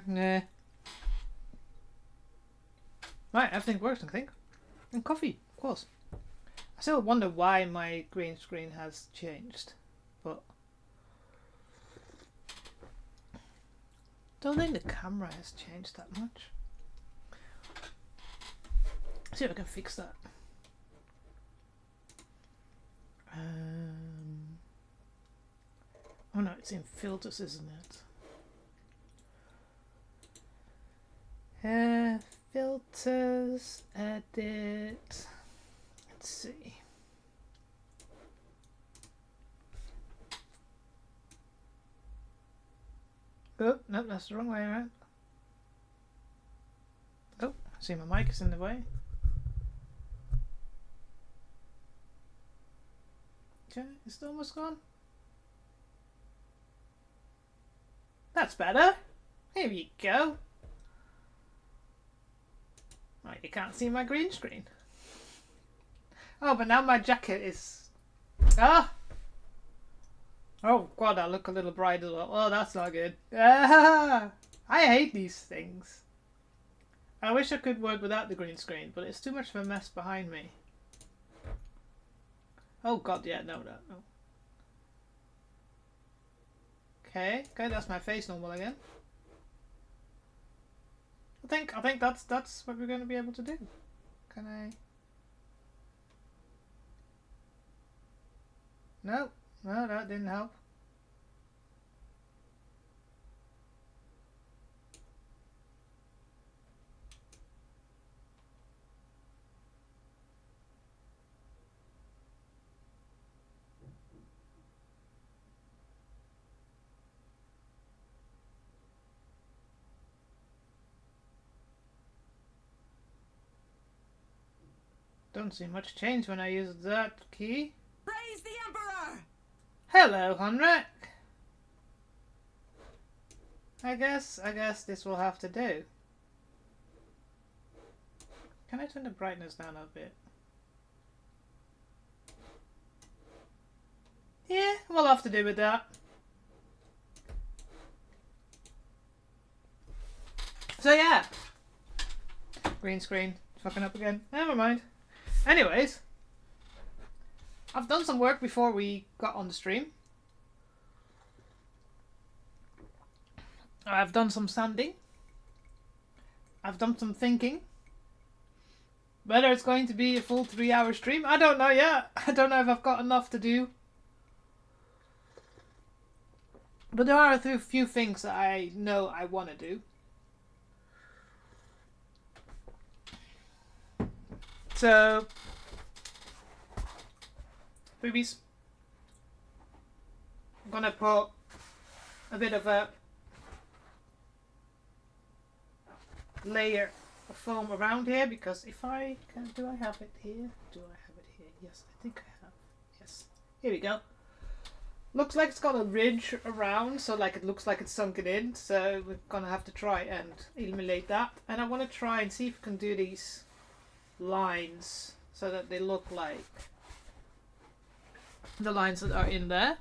Nah. Right, everything works, I think. And coffee, of course. I still wonder why my green screen has changed, but don't think the camera has changed that much. See if I can fix that. Oh no, it's in filters, isn't it? Filters, edit. Let's see. Oh, no, that's the wrong way around. Oh, I see my mic is in the way. Okay, it's almost gone. That's better. Here you go. Right, you can't see my green screen. Oh, but now my jacket is... Ah! Oh, God, I look a little bright as well. Oh, that's not good. Ah! I hate these things. I wish I could work without the green screen, but it's too much of a mess behind me. Oh, God, yeah, no. Okay, that's my face normal again. I think that's what we're going to be able to do. Can I? No, that didn't help. Don't see much change when I use that key. Praise the Emperor! Hello, Henrik. I guess this will have to do. Can I turn the brightness down a bit? Yeah, we'll have to do with that. So yeah. Green screen. Fucking up again. Never mind. Anyways. I've done some work before we got on the stream. I've done some sanding. I've done some thinking. Whether it's going to be a full 3-hour stream, I don't know yet. I don't know if I've got enough to do. But there are a few things that I know I want to do. So, boobies. I'm gonna put a bit of a layer of foam around here, because if I can, do I have it here? Do I have it here? Yes, I think I have. Yes, here we go. Looks like it's got a ridge around, so like it looks like it's sunken in. So we're gonna have to try and eliminate that. And I want to try and see if we can do these lines so that they look like the lines that are in there.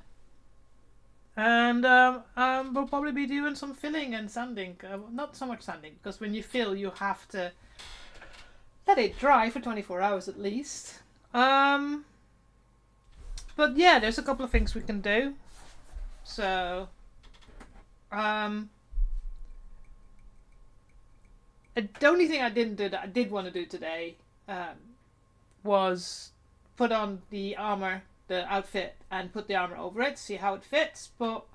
And we'll probably be doing some filling and sanding. Not so much sanding, because when you fill, you have to let it dry for 24 hours at least. But yeah, there's a couple of things we can do. So, the only thing I didn't do that I did want to do today was put on the armor, the outfit, and put the armor over it, see how it fits. But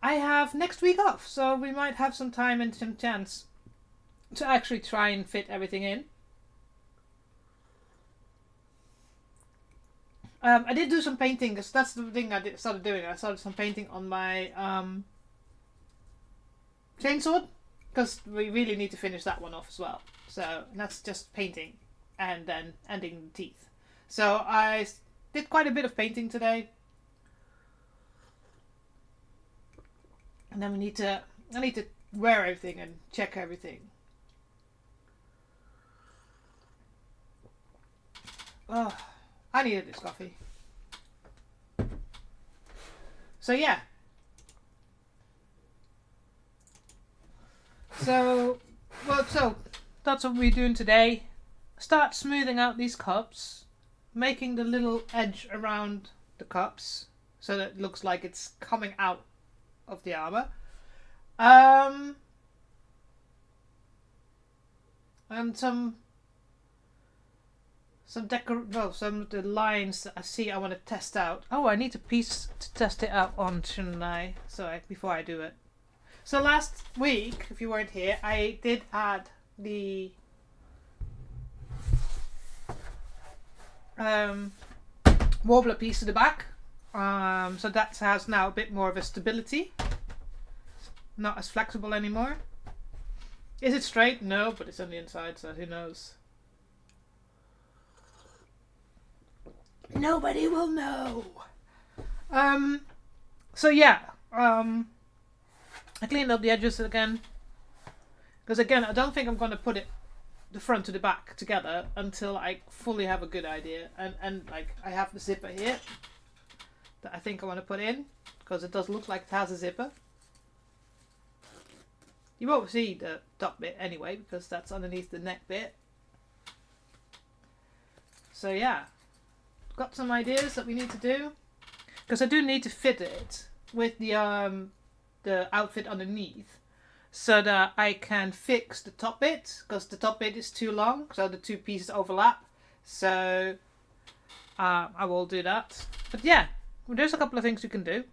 I have next week off, so we might have some time and some chance to actually try and fit everything in. I did do some painting, because that's the thing I started doing. I started some painting on my chainsword, because we really need to finish that one off as well. So that's just painting and then ending the teeth. So I did quite a bit of painting today. And then I need to wear everything and check everything. Oh, I needed this coffee. So yeah. So, so that's what we're doing today. Start smoothing out these cups, making the little edge around the cups so that it looks like it's coming out of the armor. And some some of the lines that I see I want to test out. Oh, I need a piece to test it out on, shouldn't I? So before I do it. So last week, if you weren't here, I did add the warbler piece to the back. So that has now a bit more of a stability. Not as flexible anymore. Is it straight? No, but it's on the inside, so who knows? Nobody will know. So yeah, I cleaned up the edges again. Because again, I don't think I'm going to put it the front to the back together until I fully have a good idea. And like I have the zipper here that I think I want to put in. Because it does look like it has a zipper. You won't see the top bit anyway, because that's underneath the neck bit. So yeah, got some ideas that we need to do. Because I do need to fit it with the outfit underneath. So that I can fix the top bit. Because the top bit is too long, so the two pieces overlap. So I will do that. But yeah, there's a couple of things you can do.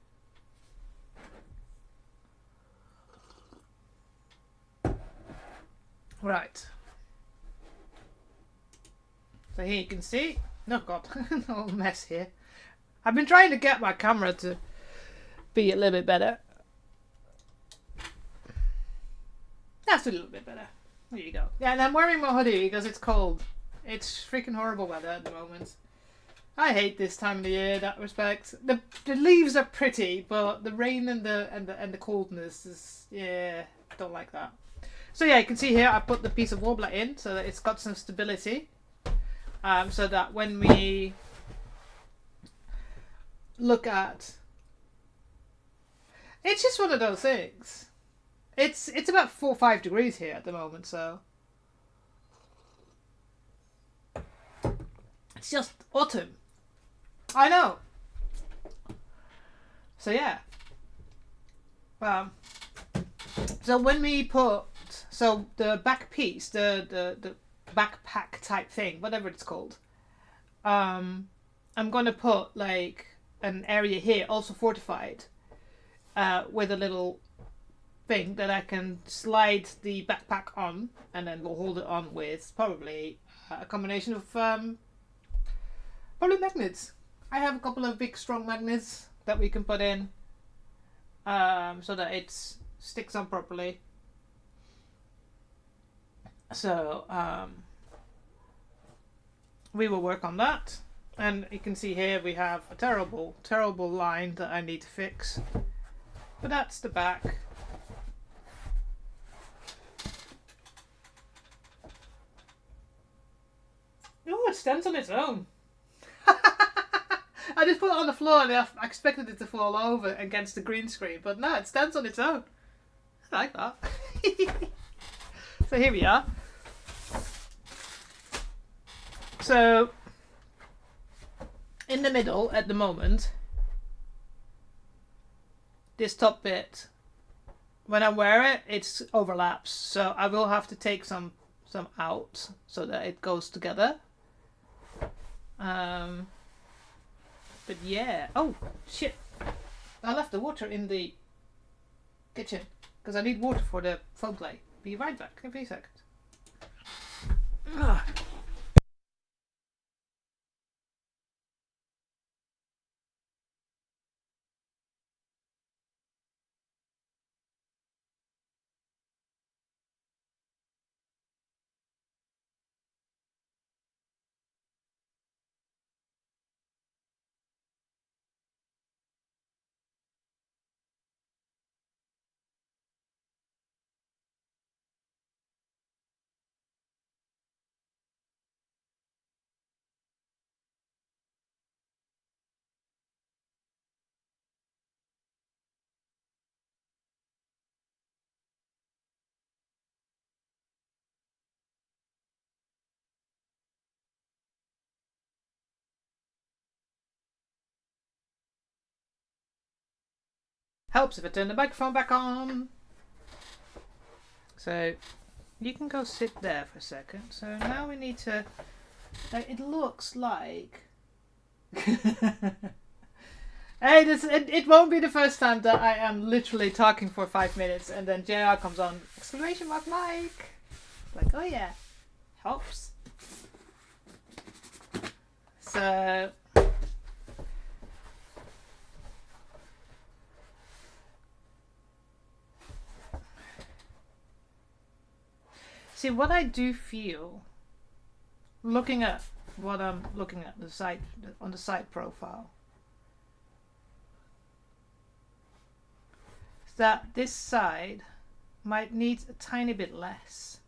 Right. So here you can see. Oh god, no mess here. I've been trying to get my camera to be a little bit better. That's a little bit better. There you go. Yeah, and I'm wearing my hoodie because it's cold. It's freaking horrible weather at the moment. I hate this time of the year in that respect. The leaves are pretty, but the rain and the coldness is, yeah, don't like that. So yeah, you can see here I put the piece of warbler in so that it's got some stability. So that when we look at, it's just one of those things. It's about 4 or 5 degrees here at the moment, so it's just autumn. I know. So yeah. So when we put the back piece, the backpack type thing, whatever it's called, I'm gonna put like an area here, also fortified, with a little thing that I can slide the backpack on, and then we'll hold it on with probably a combination of probably magnets. I have a couple of big strong magnets that we can put in, so that it sticks on properly. So we will work on that. And you can see here we have a terrible line that I need to fix. But that's the back. Oh, it stands on its own. I just put it on the floor and I expected it to fall over against the green screen. But no, it stands on its own. I like that. So here we are. So in the middle at the moment, this top bit, when I wear it, it overlaps. So I will have to take some out so that it goes together. But yeah. Oh shit! I left the water in the kitchen because I need water for the foam clay. Be right back. Give me a second. Helps if I turn the microphone back on. So you can go sit there for a second. So now we need to... it looks like... Hey, it won't be the first time that I am literally talking for 5 minutes and then JR comes on, exclamation mark Mike. Like, oh yeah, helps. So... See, what I do feel, looking at what I'm looking at the site on the site profile, is that this side might need a tiny bit less.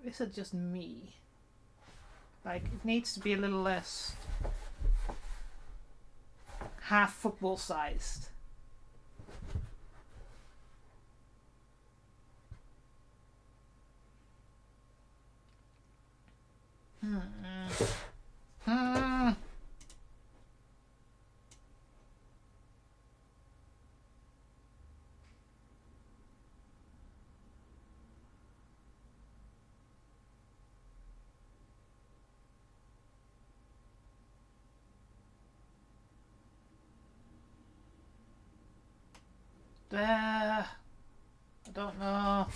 Is it just me? Like, it needs to be a little less half football sized. There. I don't know.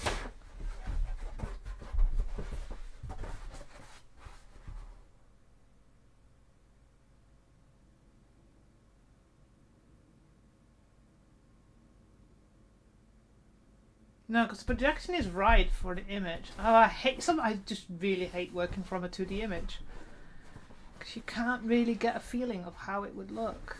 No, because the projection is right for the image. Oh, I just really hate working from a 2D image. Because you can't really get a feeling of how it would look.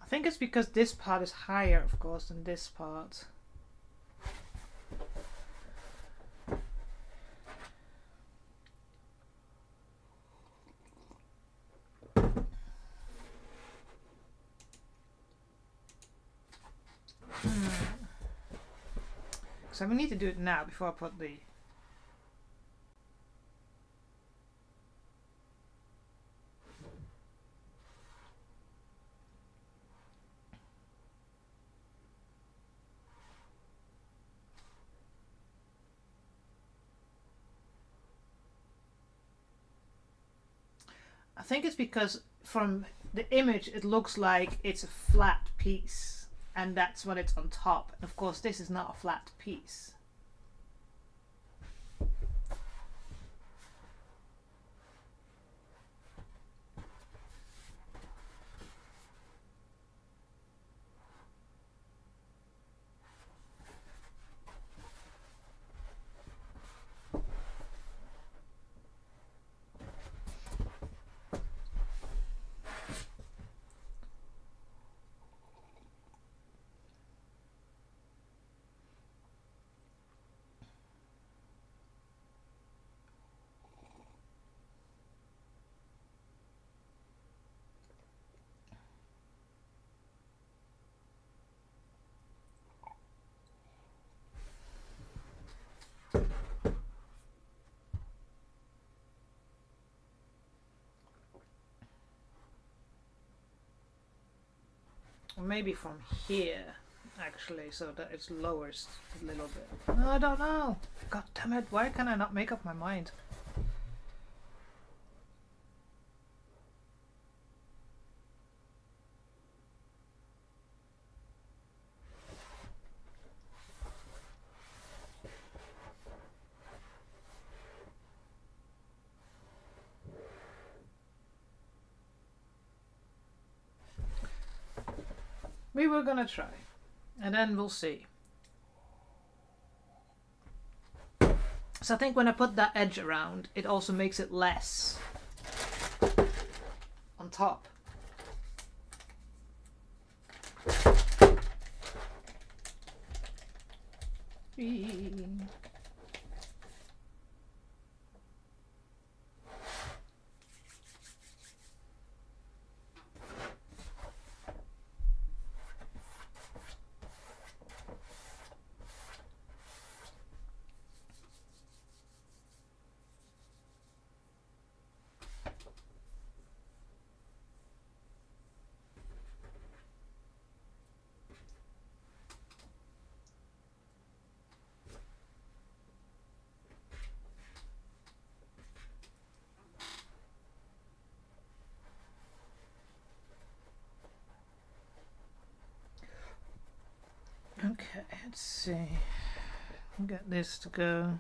I think it's because this part is higher, of course, than this part. So we need to do it now before I put the... I think it's because from the image it looks like it's a flat piece and that's when it's on top. And of course this is not a flat piece. Or maybe from here, actually, so that it's lowers a little bit. I don't know. God damn it, why can I not make up my mind? We were gonna try, and then we'll see. So I think when I put that edge around, it also makes it less on top. 3. Okay, let's see. Get this to go.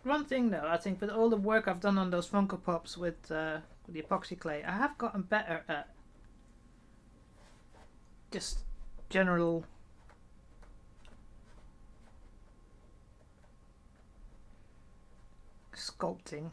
One thing though, I think with all the work I've done on those Funko Pops with the epoxy clay, I have gotten better at just general sculpting.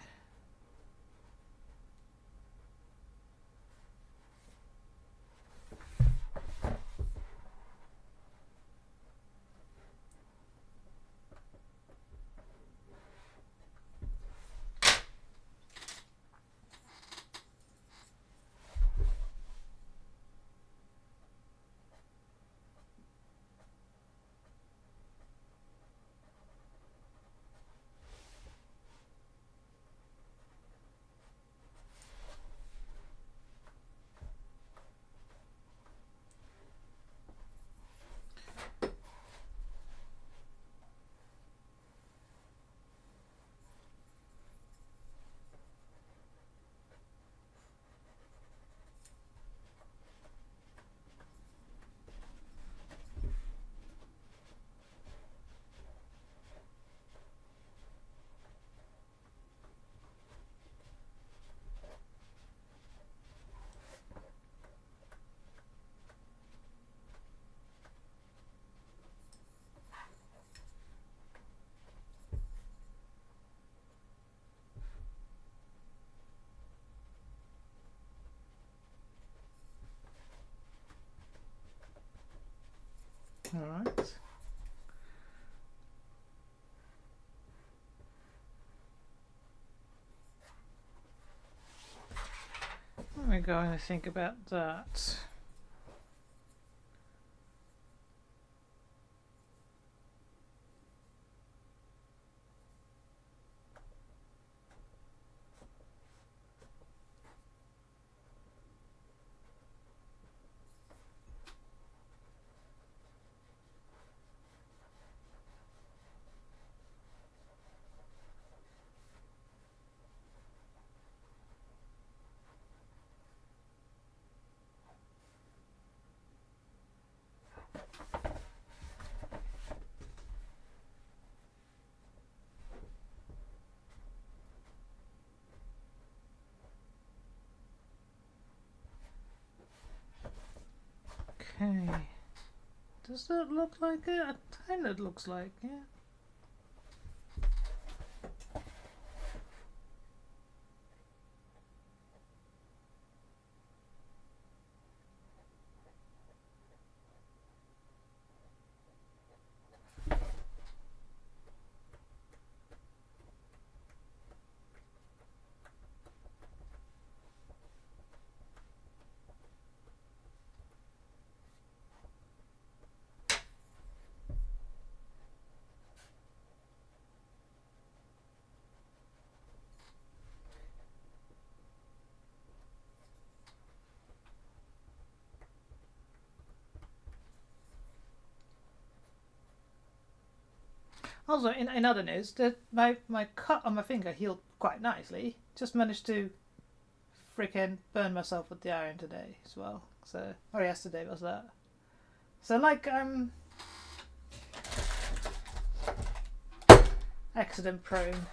Alright. What am I going to think about that? Okay. Does that look like it? It kind of looks like it. Also, in other news, that my cut on my finger healed quite nicely. Just managed to freaking burn myself with the iron today as well. So, or yesterday was that. So like I'm accident prone.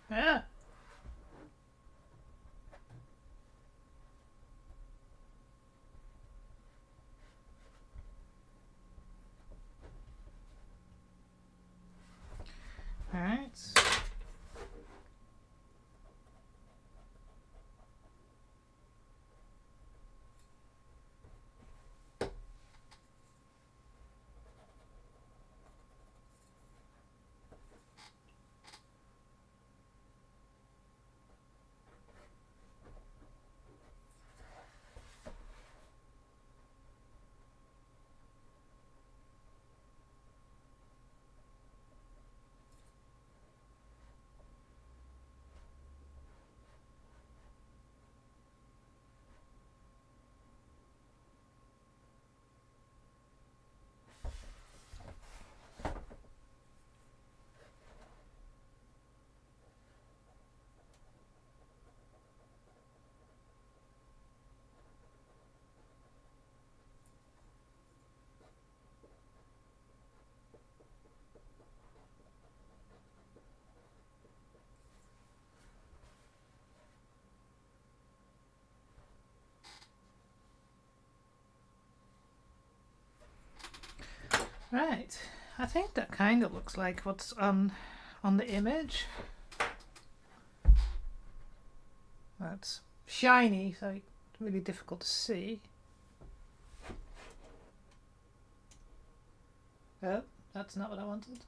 Yeah. Alright. Right. I think that kind of looks like what's on the image. That's shiny, so it's really difficult to see. Oh, that's not what I wanted.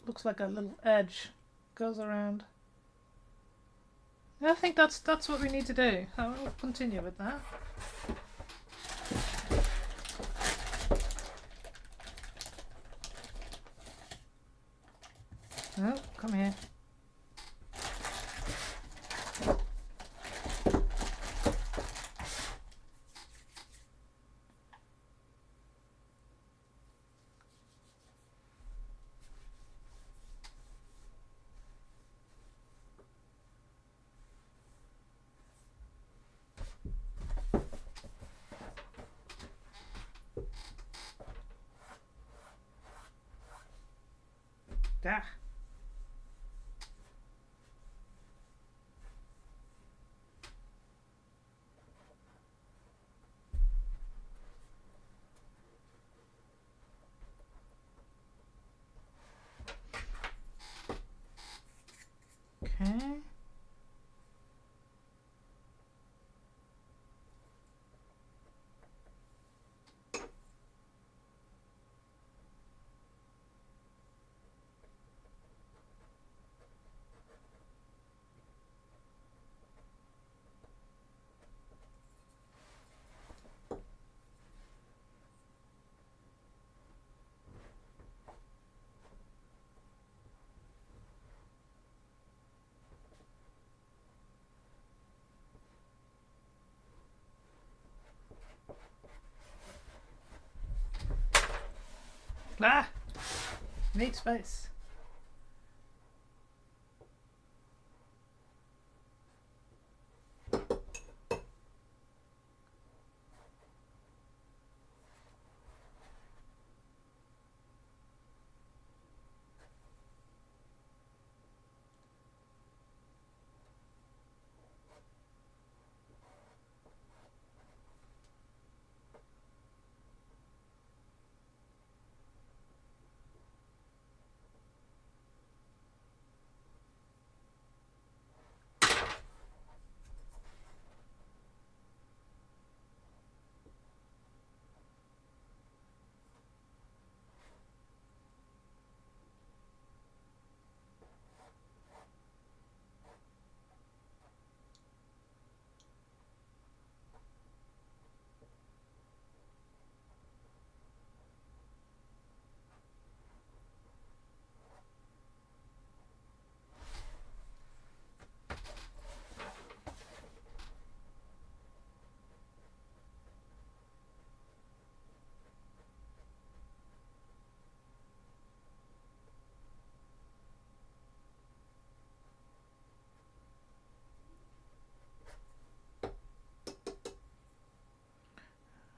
Looks like a little edge goes around. I think that's what we need to do. So we'll continue with that. Oh, come here. Ah. Okay. Ah! Need space.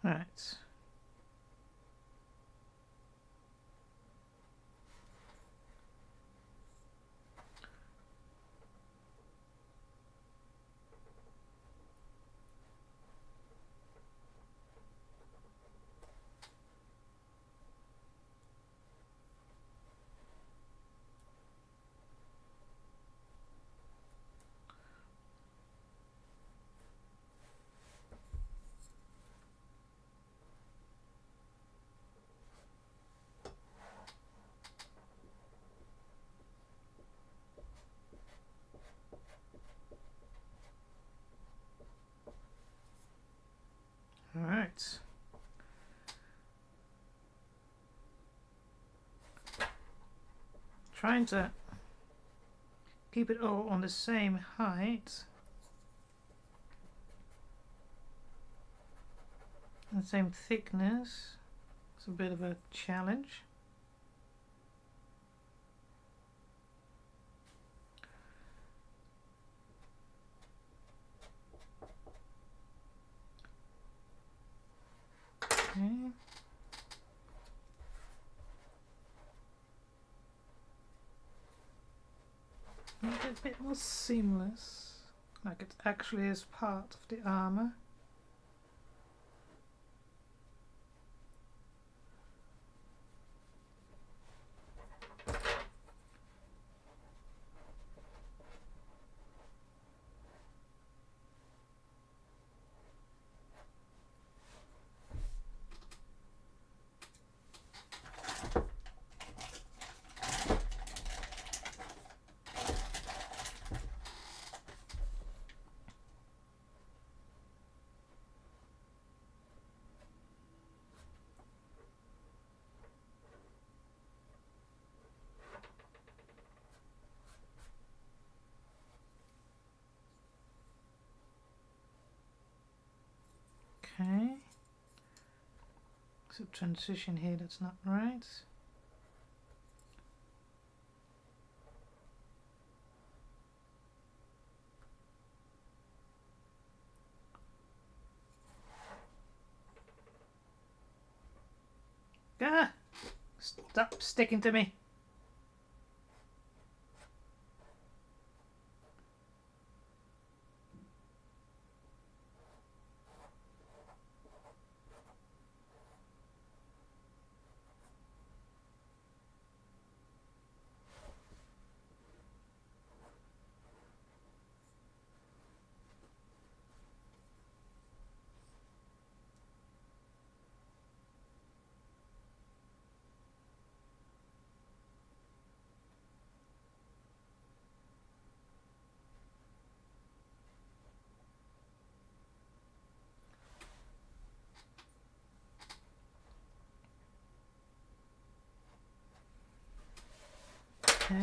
Right. All right. Trying to keep it all on the same height and the same thickness. It's a bit of a challenge. Okay. Make it a bit more seamless, like it actually is part of the armour. Okay. There's a transition here that's not right. Ah! Stop sticking to me. Okay.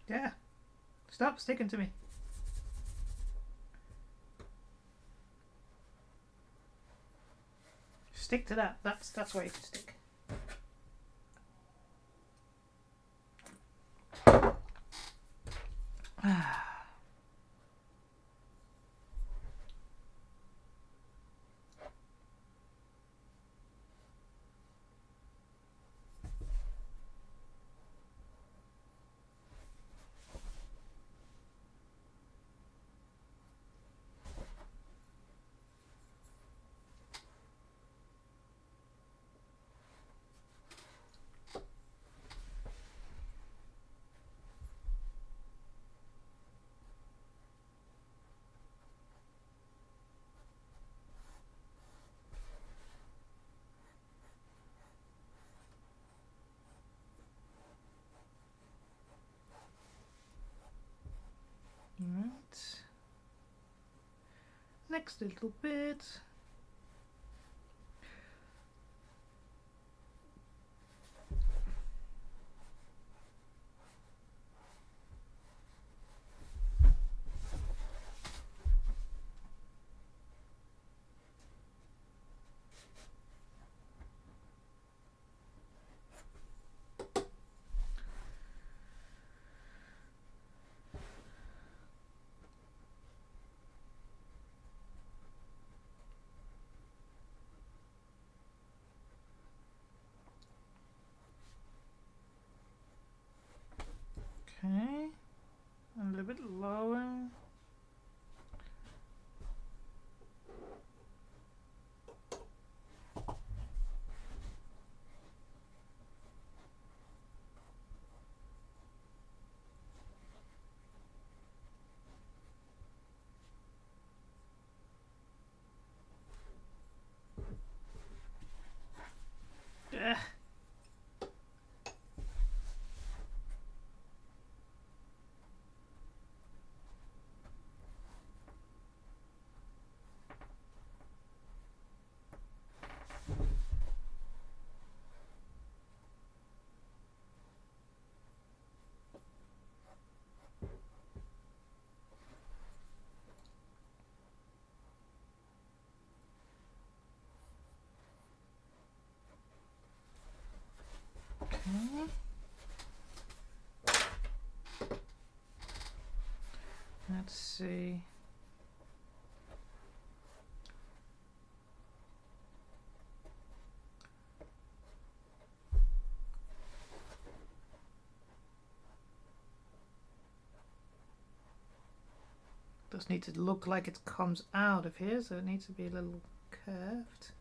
Yeah. Stop sticking to me. Stick to that. That's where you can stick. Right. Next little bit. Let's see. Does need to look like it comes out of here, so it needs to be a little curved.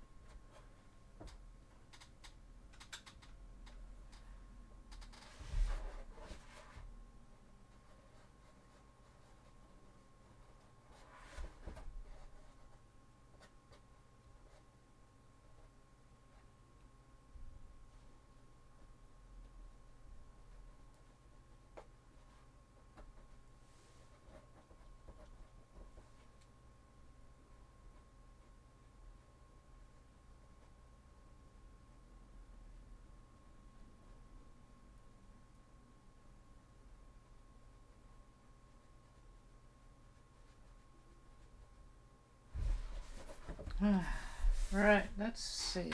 Right, let's see.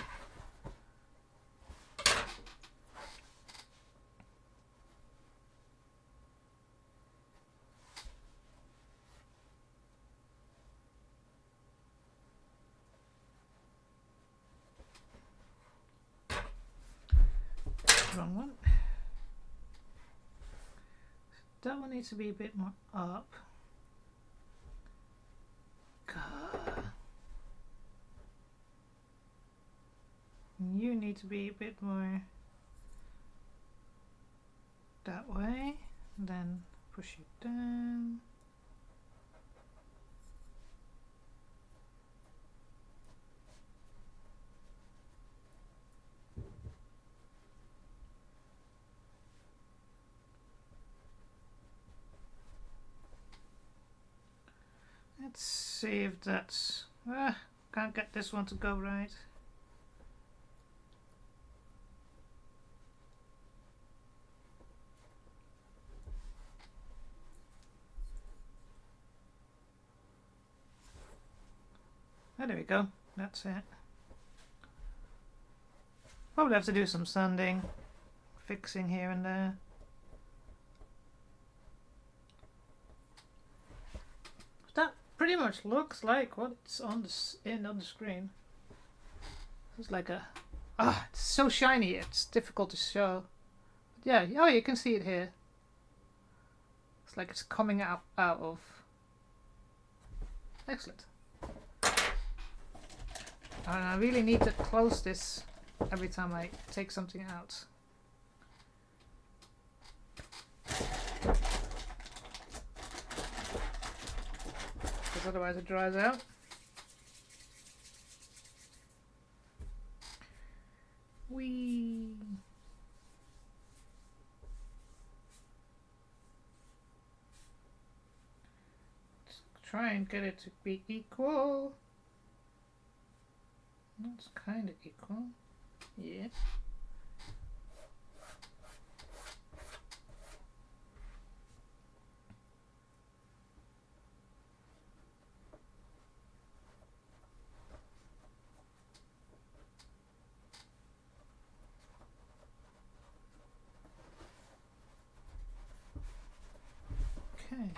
Wrong one. That one needs to be a bit more up. God. You need to be a bit more that way, then push it down. Let's see if that's... can't get this one to go right. Oh, there we go. That's it. Probably have to do some sanding, fixing here and there. That pretty much looks like what's on the screen. It's like a it's so shiny. It's difficult to show. But yeah, oh, you can see it here. It's like it's coming out of. Excellent. And I really need to close this every time I take something out. Because otherwise it dries out. Let's try and get it to be equal. That's kind of equal. Yeah. Okay.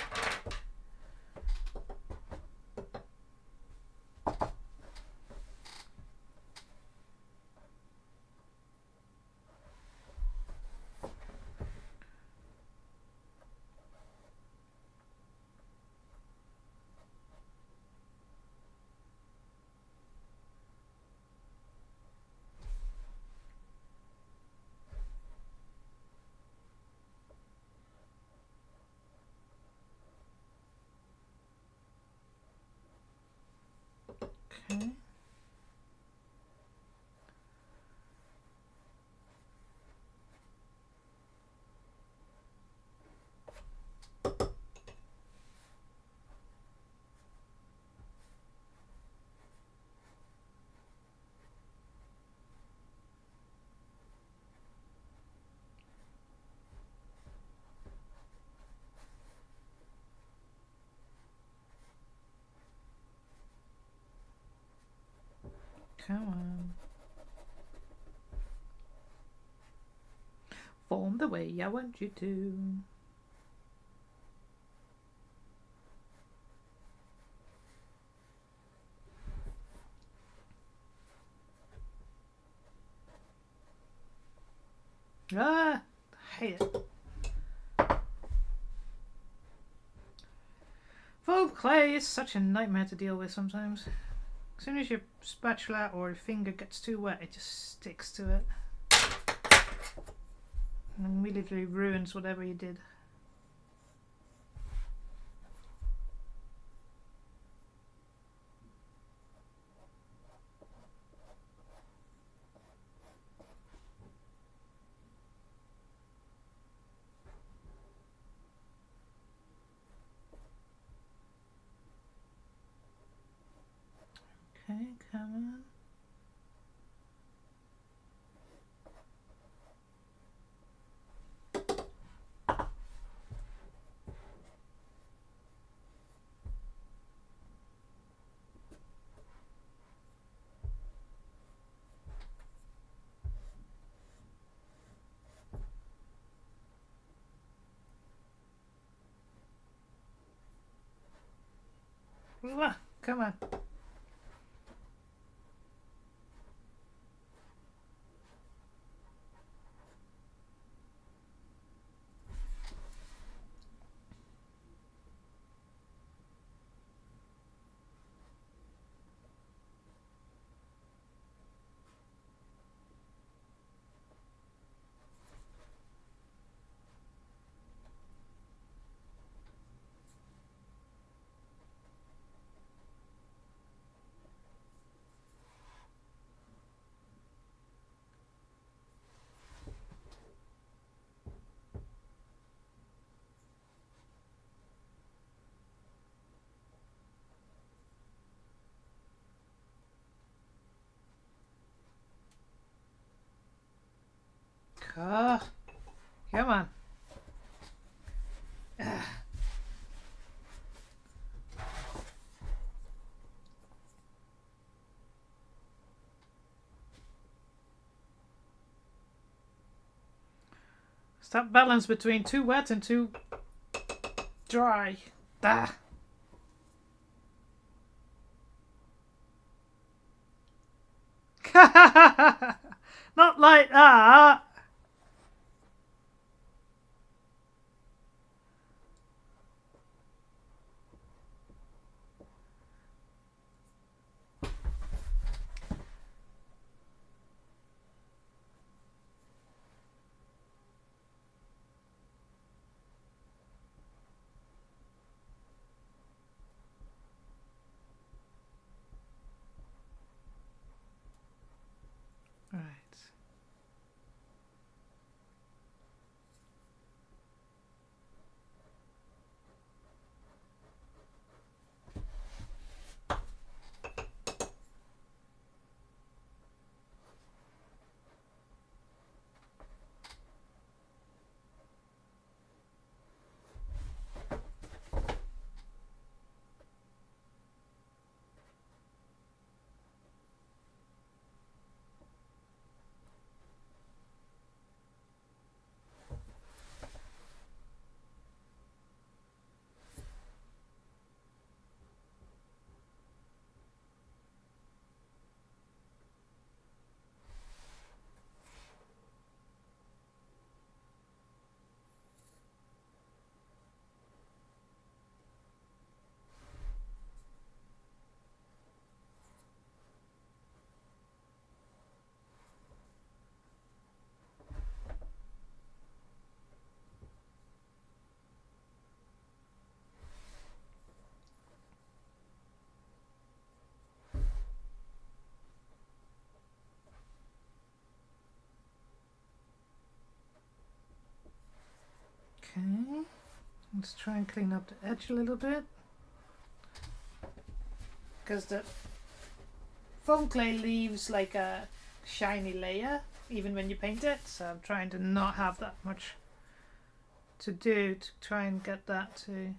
Okay. Come on. Form the way I want you to. Ah, I hate it. Foam clay is such a nightmare to deal with sometimes. As soon as your spatula or your finger gets too wet, it just sticks to it. And immediately ruins whatever you did. Okay, come on. Come on. Oh, come on. It's that balance between too wet and too dry. Ah. Not like that. Right. Okay. Let's try and clean up the edge a little bit. Because the foam clay leaves like a shiny layer even when you paint it, so I'm trying to not have that much to do to try and get that to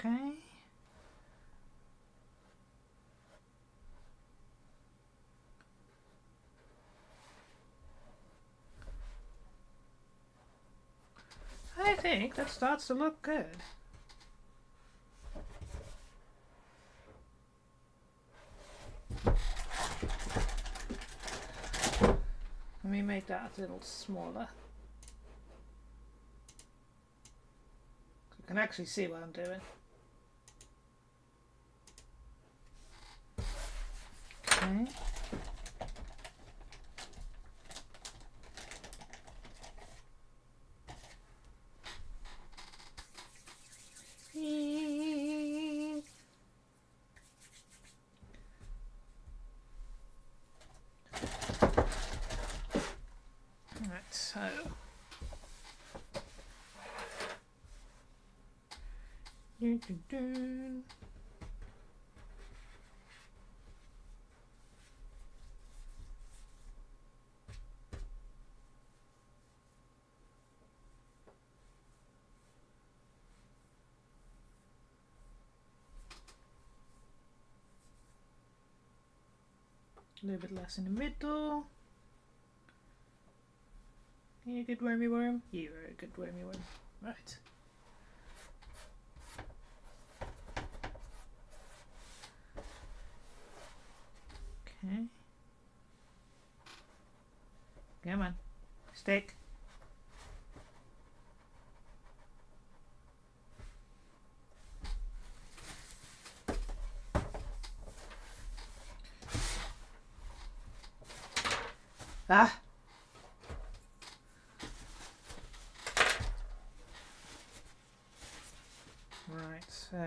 Okay. I think that starts to look good. Let me make that a little smaller. So you can actually see what I'm doing. Okay. Right, so dun, dun, dun. A little bit less in the middle. You a good wormy worm? You are a good wormy worm. Right. Okay. Come on. Stick. Ah! Right, so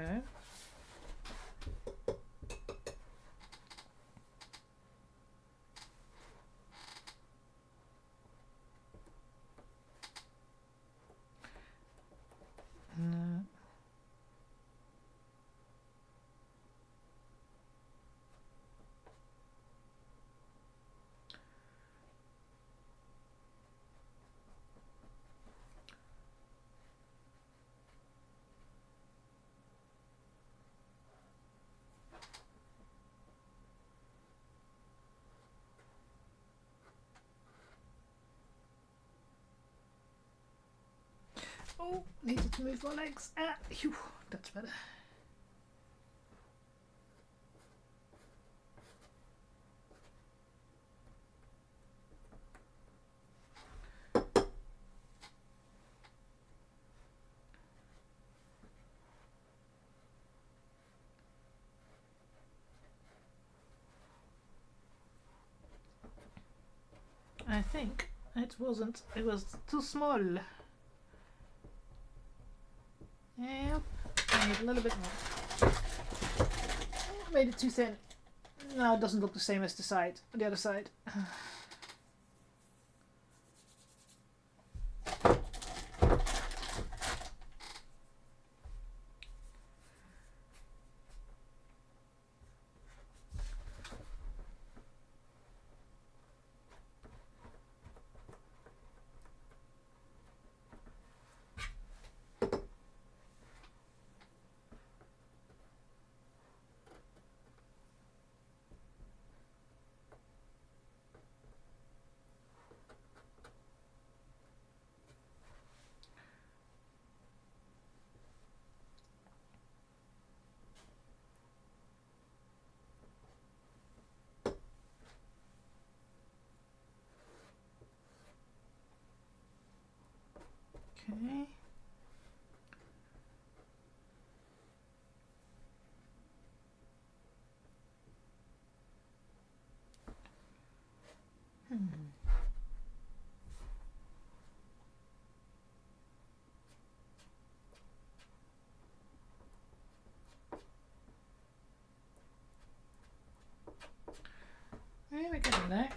oh, needed to move my legs. Ah, phew, that's better. I think it wasn't. It was too small. Yep. I need a little bit more. Made it too thin. No, it doesn't look the same as the other side. Okay. There we go there.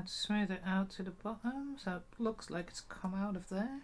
Let's smooth it out to the bottom so it looks like it's come out of there.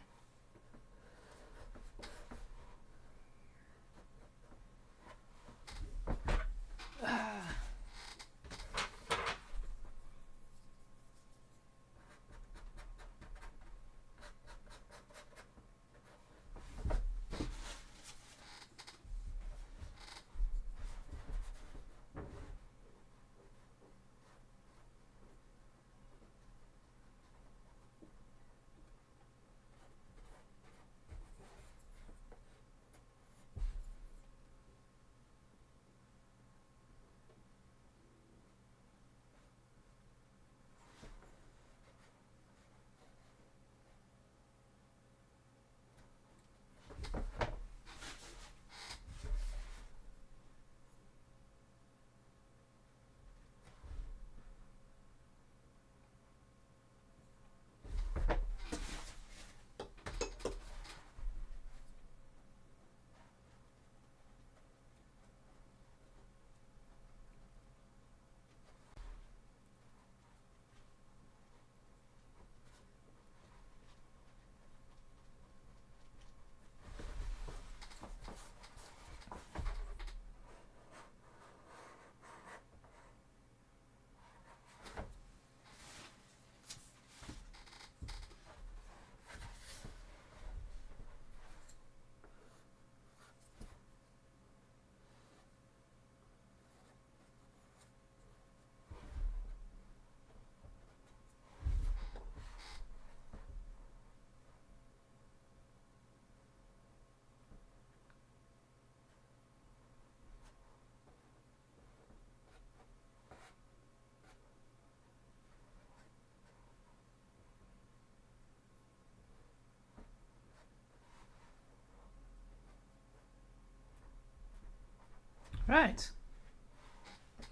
Right.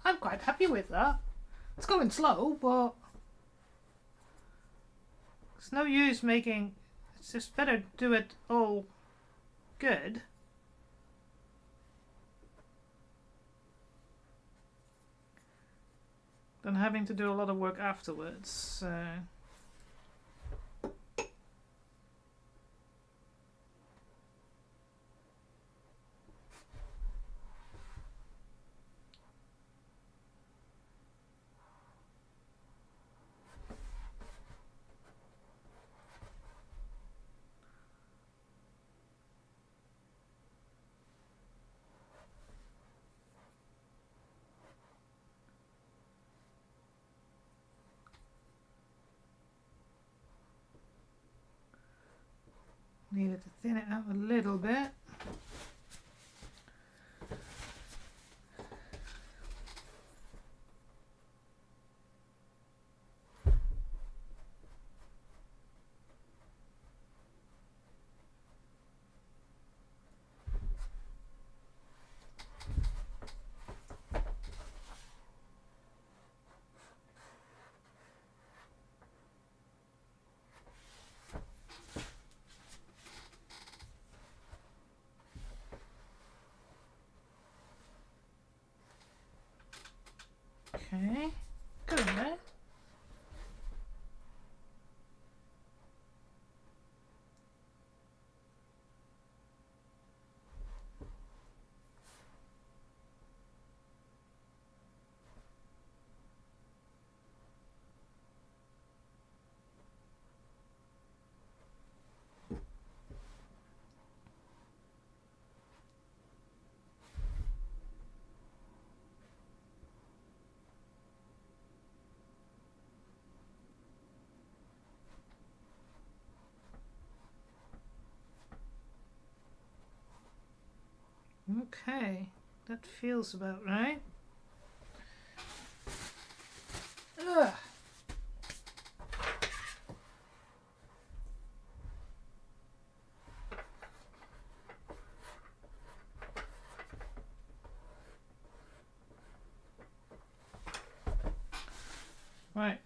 I'm quite happy with that. It's going slow, but it's no use making... It's just better to do it all good. Than having to do a lot of work afterwards. Needed to thin it out a little bit. Okay, good there. Okay, that feels about right. Ugh. Right.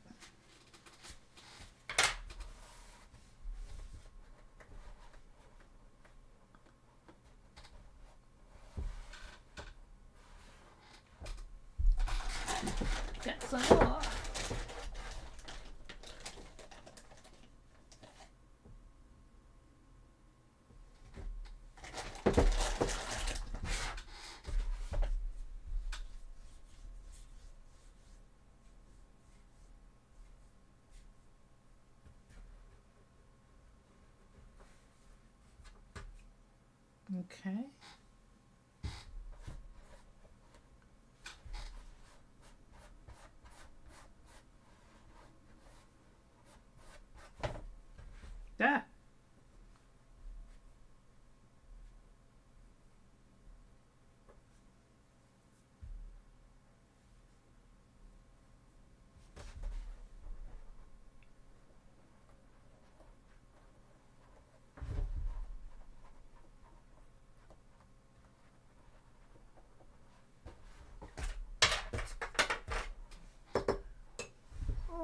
Okay. There.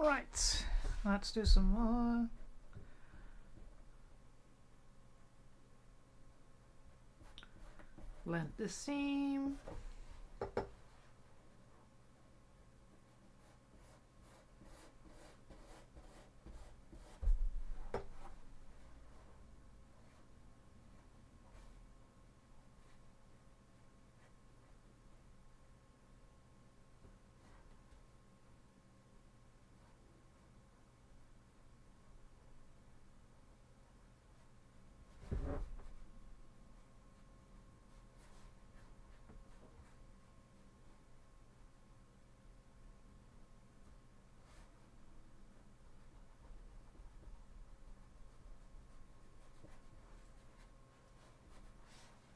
Right. Let's do some more. Blend the seam.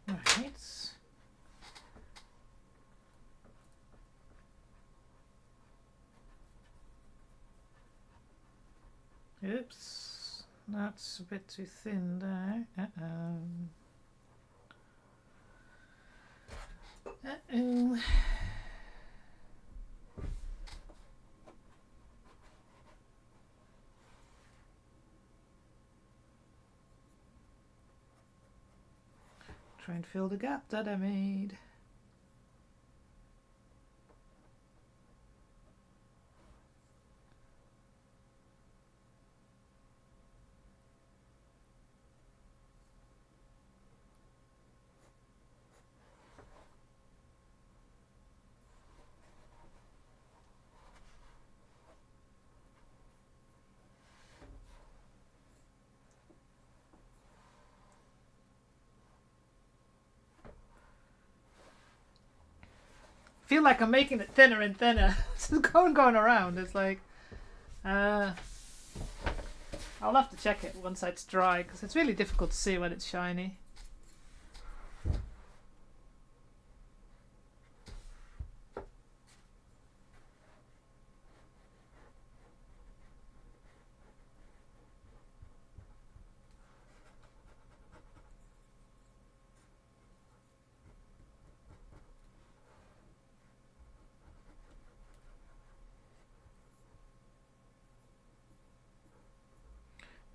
Right. Oops. That's a bit too thin there. Uh-oh. Uh-oh. Try and fill the gap that I made. Feel like I'm making it thinner and thinner. It's just going around. It's like, I'll have to check it once it's dry because it's really difficult to see when it's shiny.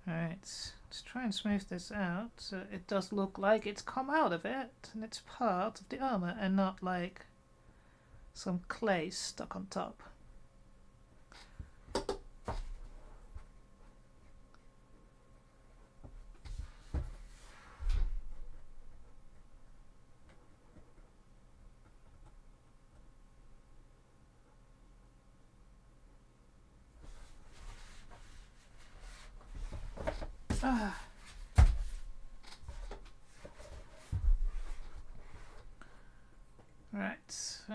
Alright, let's try and smooth this out so it does look like it's come out of it and it's part of the armour and not like some clay stuck on top. Ah. Right, so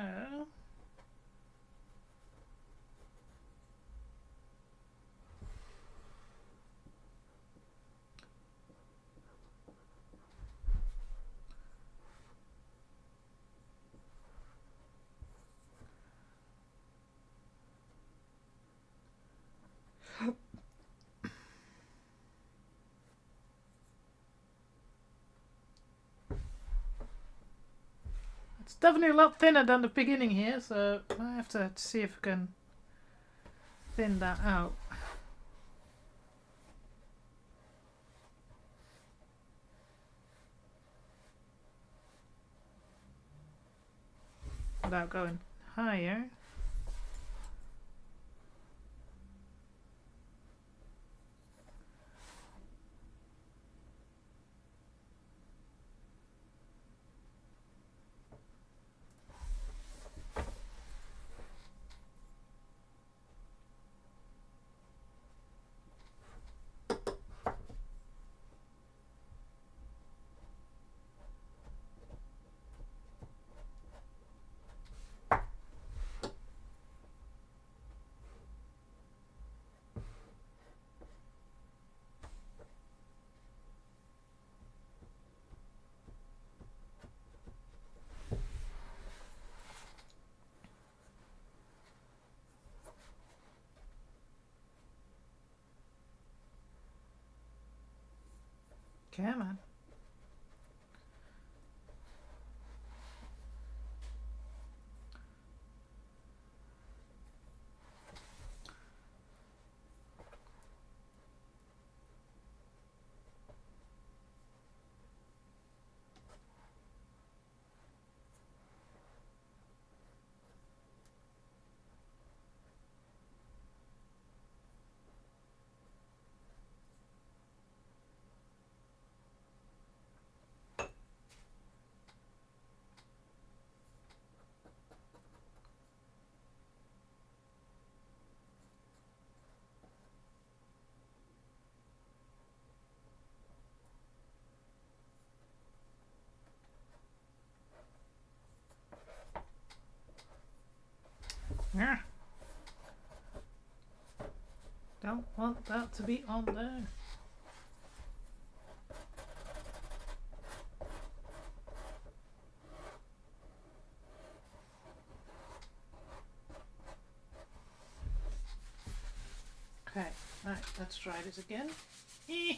it's definitely a lot thinner than the beginning here, so I have to see if I can thin that out. Without going higher. Come on. Yeah. Don't want that to be on there. Okay, right, let's try this again. Eh.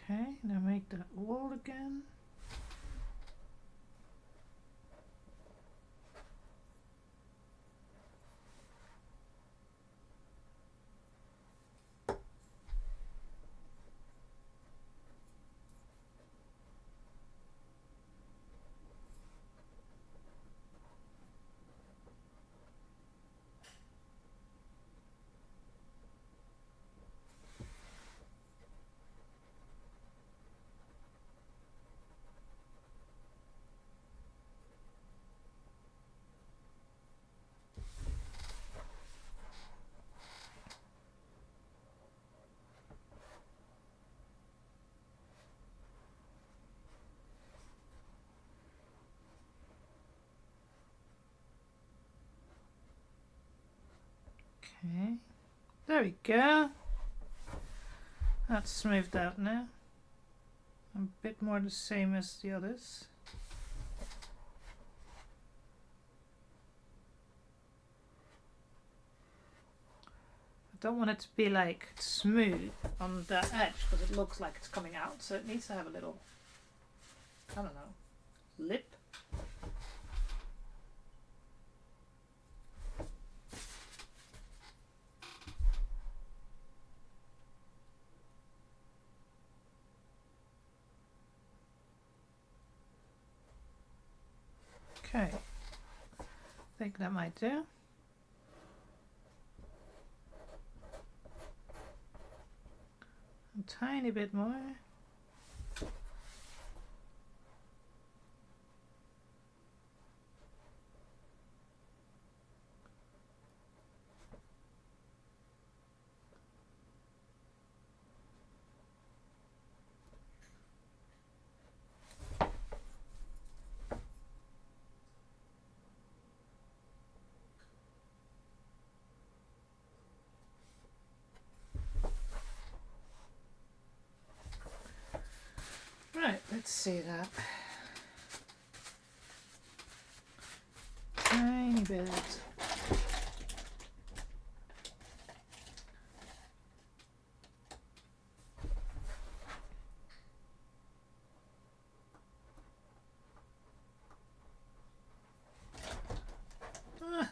Okay, now make that wall again. Okay, there we go. That's smoothed out now. A bit more the same as the others. I don't want it to be like smooth on the edge because it looks like it's coming out, so it needs to have a little, I don't know, lip. Okay, I think that might do. A tiny bit more. Right, let's see that. Tiny bit. Ah.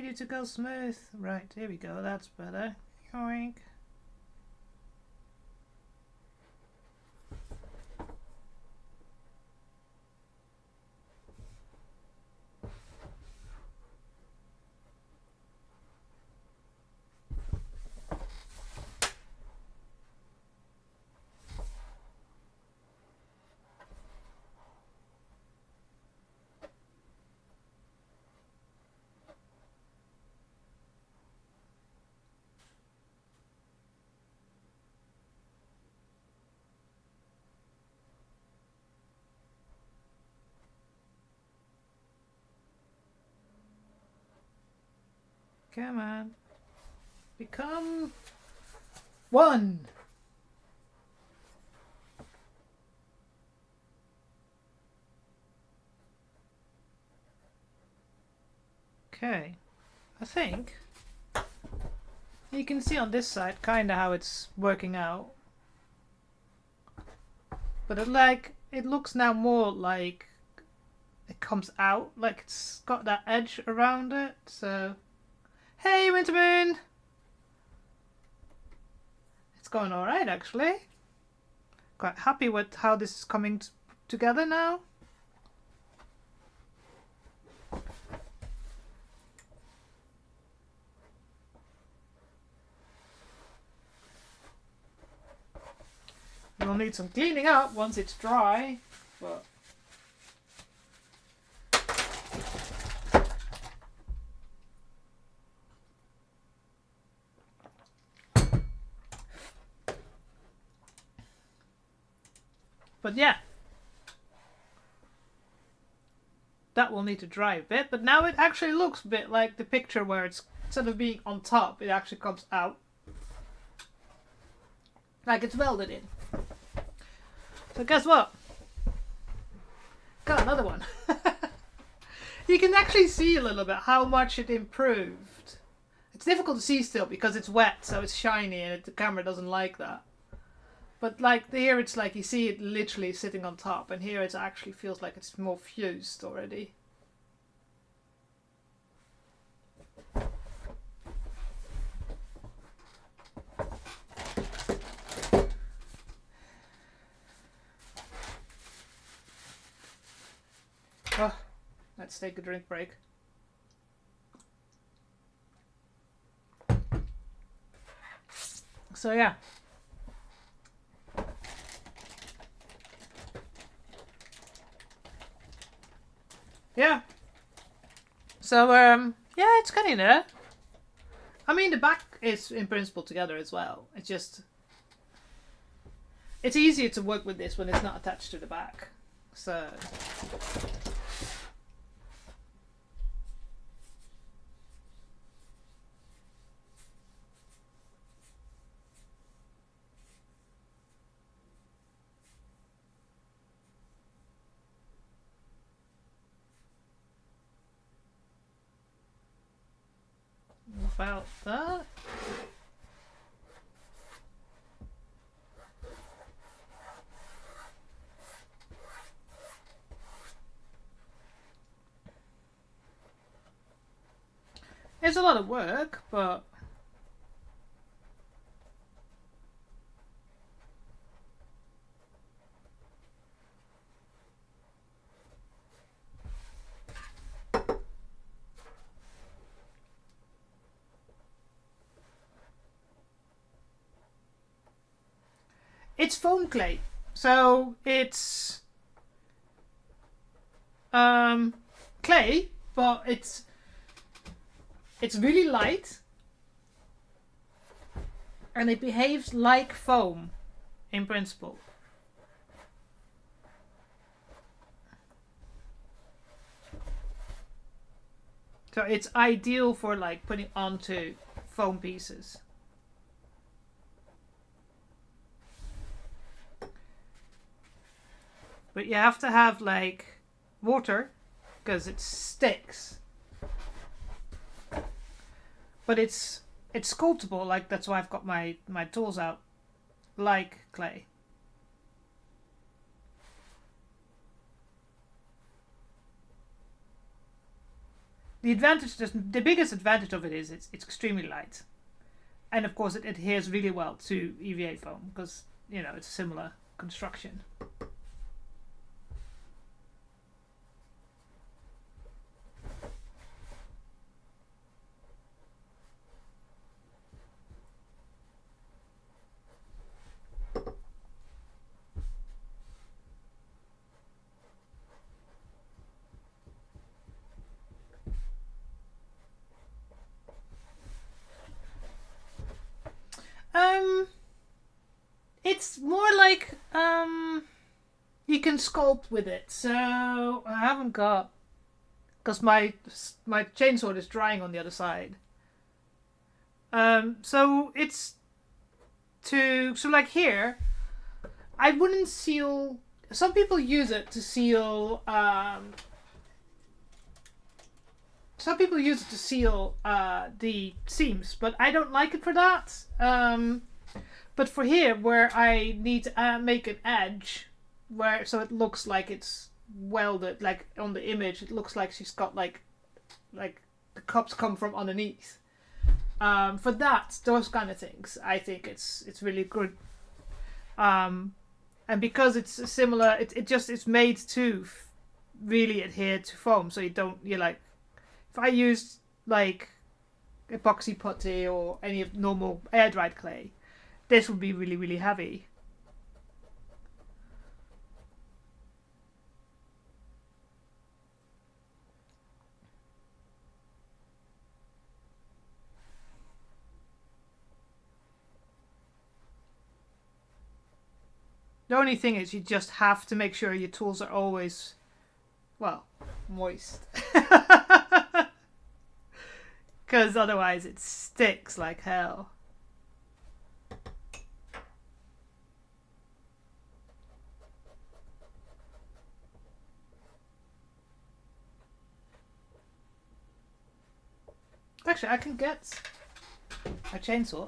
you to go smooth. Right, here we go. That's better. Yoink. Come on. Become one. Okay. I think you can see on this side kind of how it's working out. But it looks now more like it comes out, like it's got that edge around it, so hey, Wintermoon! It's going alright, actually. Quite happy with how this is coming together now. We'll need some cleaning up once it's dry, but yeah, that will need to dry a bit, but now it actually looks a bit like the picture where it's, instead of being on top, it actually comes out. Like it's welded in. So guess what? Got another one. You can actually see a little bit how much it improved. It's difficult to see still because it's wet, so it's shiny and the camera doesn't like that. But like here it's like you see it literally sitting on top, and here it actually feels like it's more fused already. Oh, let's take a drink break. So yeah. Yeah. So yeah, it's getting there. I mean, the back is in principle together as well. It's just, it's easier to work with this when it's not attached to the back. So about that. It's a lot of work, but it's foam clay, so it's clay, but it's really light and it behaves like foam in principle. So it's ideal for like putting onto foam pieces. But you have to have like water because it sticks. But it's sculptable, like that's why I've got my tools out, like clay. the advantage, the biggest advantage of it is it's extremely light, and of course it adheres really well to EVA foam because it's a similar construction. It's more like you can sculpt with it. So I haven't got, because my chainsaw is drying on the other side. So it's so like here, I wouldn't seal. Some people use it to seal. Some people use it to seal the seams, but I don't like it for that. But for here, where I need to make an edge, so it looks like it's welded, like on the image, it looks like she's got like the cups come from underneath. For those kind of things, I think it's really good. And because it's similar, it's made to really adhere to foam, so if I used like epoxy putty or any of normal air dried clay, this would be really, really heavy. The only thing is you just have to make sure your tools are always, well, moist. Because otherwise it sticks like hell. Actually, I can get a chainsaw.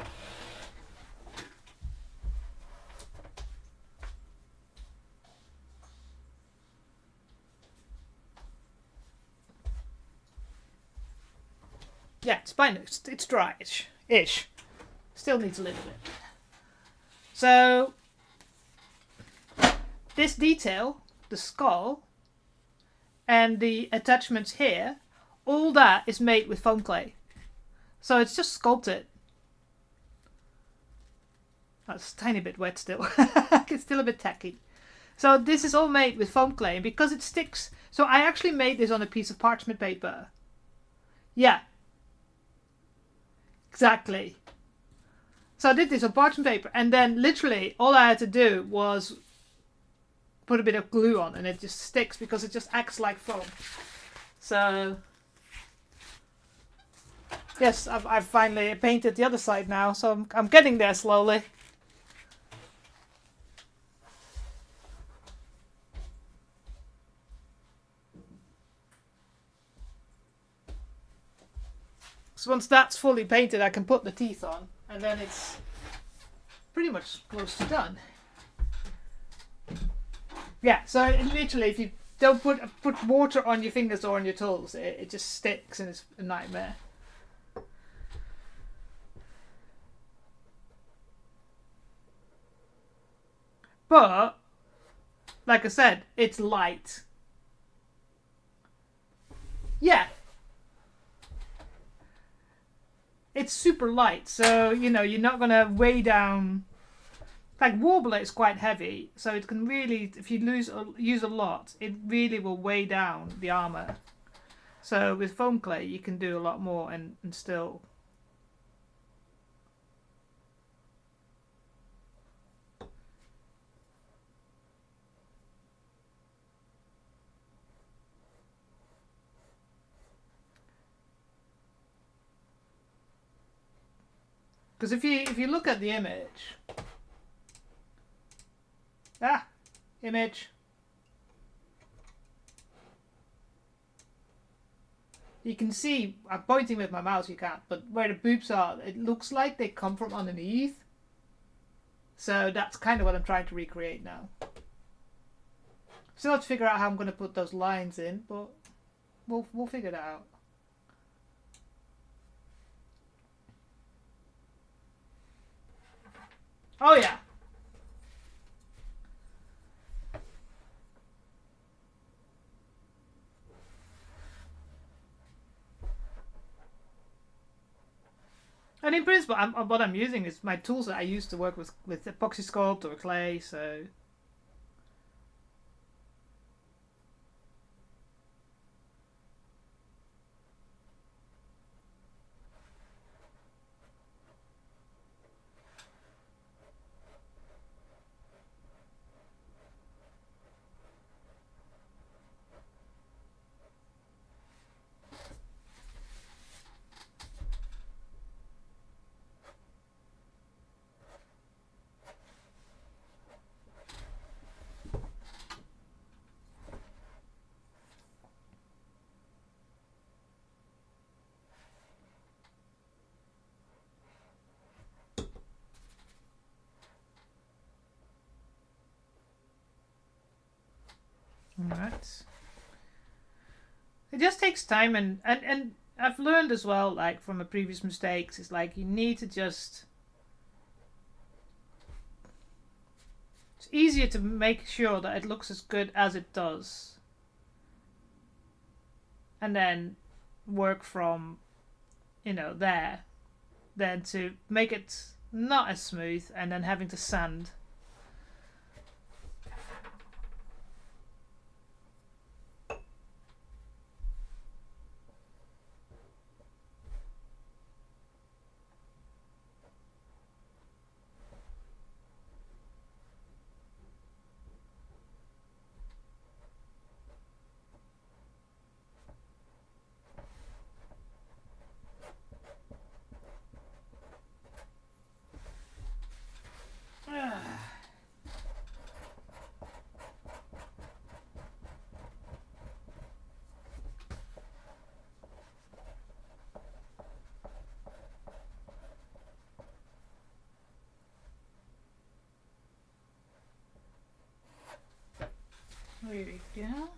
Yeah, it's fine. It's dry-ish. Still needs a little bit. So, this detail, the skull, and the attachments here, all that is made with foam clay. So it's just sculpted. Oh, it's a tiny bit wet still. It's still a bit tacky. So this is all made with foam clay, and because it sticks. So I actually made this on a piece of parchment paper. Yeah. Exactly. So I did this on parchment paper, and then literally all I had to do was put a bit of glue on, and it just sticks because it just acts like foam. So yes, I've finally painted the other side now, so I'm getting there slowly. So once that's fully painted, I can put the teeth on, and then it's pretty much close to done. Yeah, so literally, if you don't put water on your fingers or on your tools, it just sticks, and it's a nightmare. But, like I said, it's light. Yeah. It's super light, so, you're not going to weigh down. Like, Warbler is quite heavy, so it can really, if you use a lot, it really will weigh down the armor. So with foam clay, you can do a lot more and still. Because if you look at the image, image, you can see, I'm pointing with my mouse, you can't, but where the boobs are, it looks like they come from underneath. So that's kind of what I'm trying to recreate now. Still have to figure out how I'm going to put those lines in, but we'll figure that out. Oh yeah. And in principle, what I'm using is my tools that I used to work with epoxy sculpt or clay, so... Alright. It just takes time, and I've learned as well, like from my previous mistakes, it's like you need to just... It's easier to make sure that it looks as good as it does. And then work from, there. Than to make it not as smooth and then having to sand. There we go.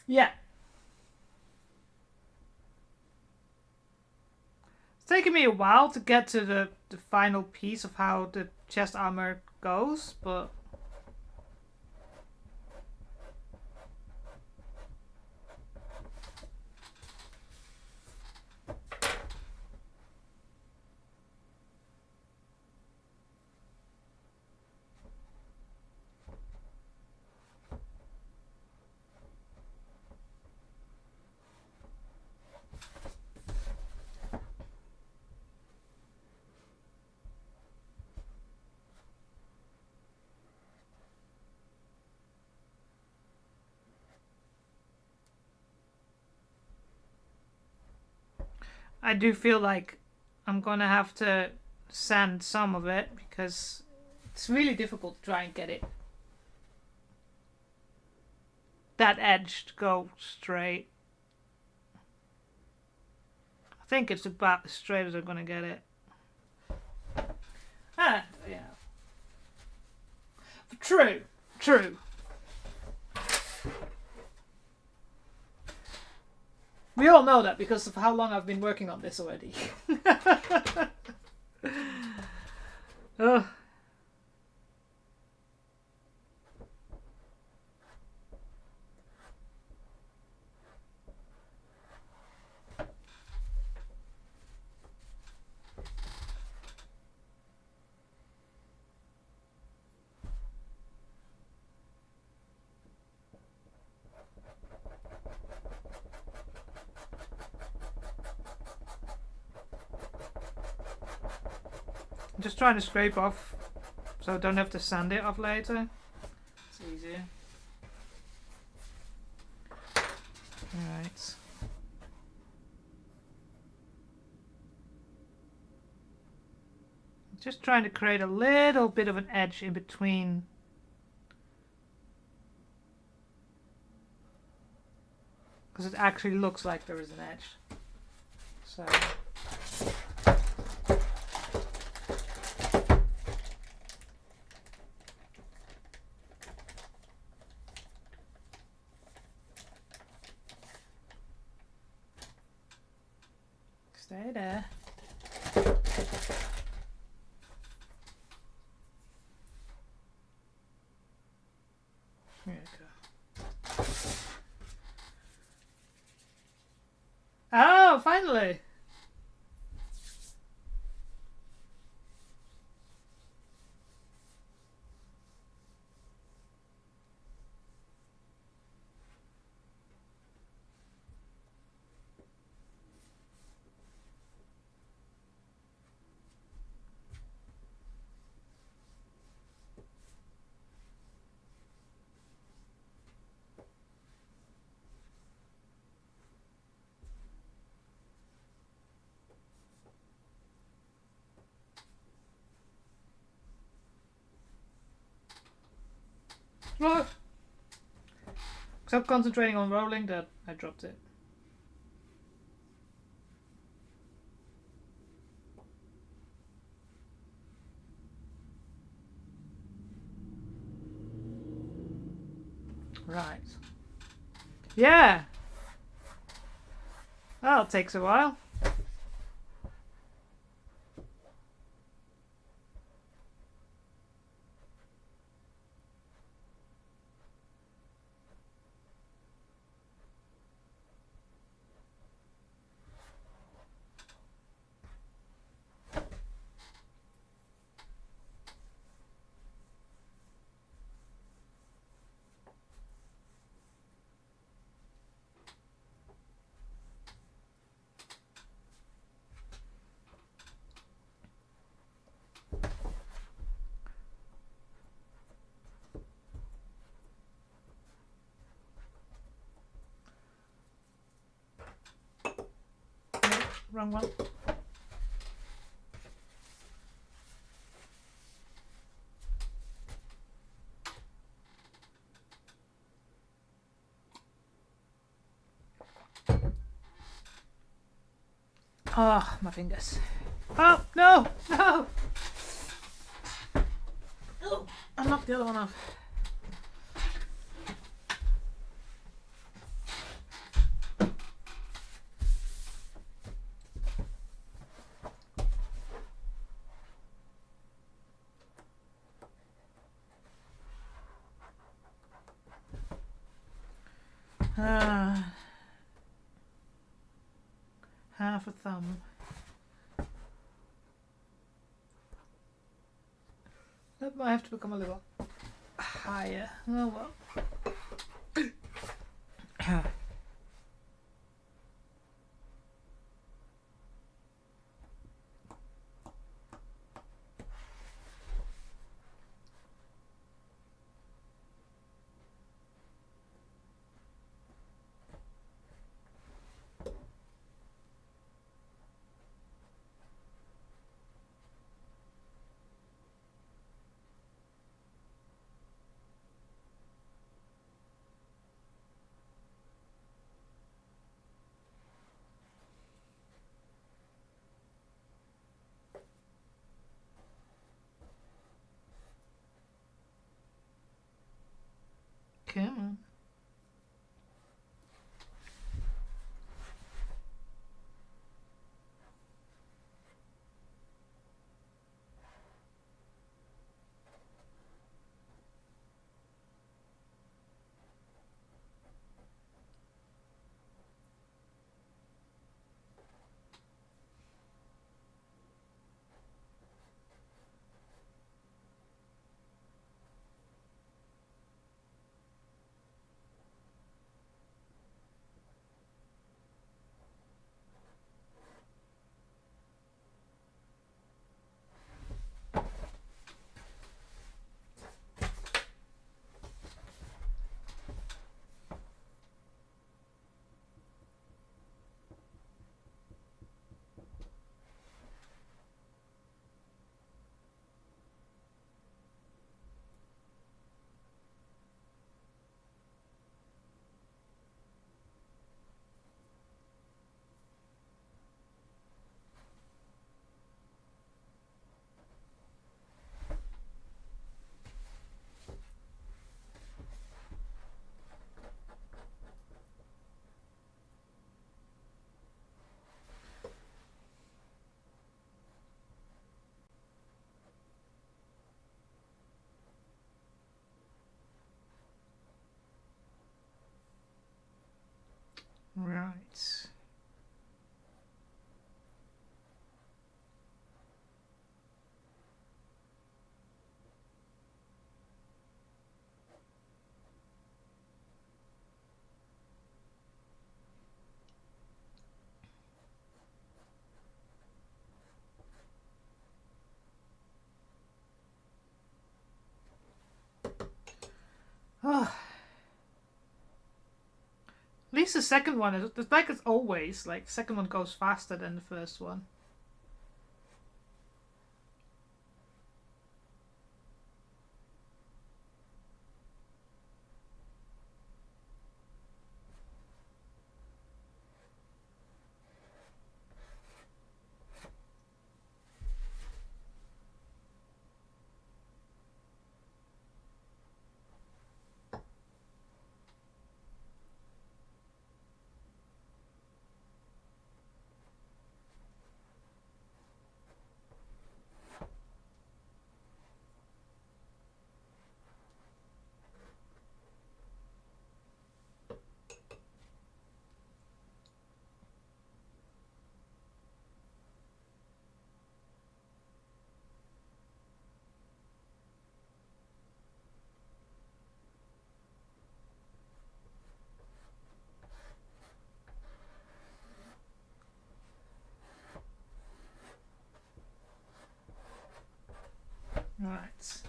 Yeah. It's taken me a while to get to the final piece of how the chest armor goes, but... I do feel like I'm gonna have to sand some of it because it's really difficult to try and get it that edge to go straight. I think it's about as straight as I'm gonna get it. Ah, yeah. True. We all know that because of how long I've been working on this already. Oh. I'm just trying to scrape off so I don't have to sand it off later. It's easier. Alright. Just trying to create a little bit of an edge in between. Because it actually looks like there is an edge. So. Stay there. Here we go. Oh, finally! Oh. Except concentrating on rolling that I dropped it. Right. Yeah! That takes a while. Wrong one. Oh, my fingers. Oh, no! No! Oh, I knocked the other one off. Half a thumb. That might have to become a little higher. Oh well. Come on. Right. Oh. At least the second one is it's like it's always like the second one goes faster than the first one. Right.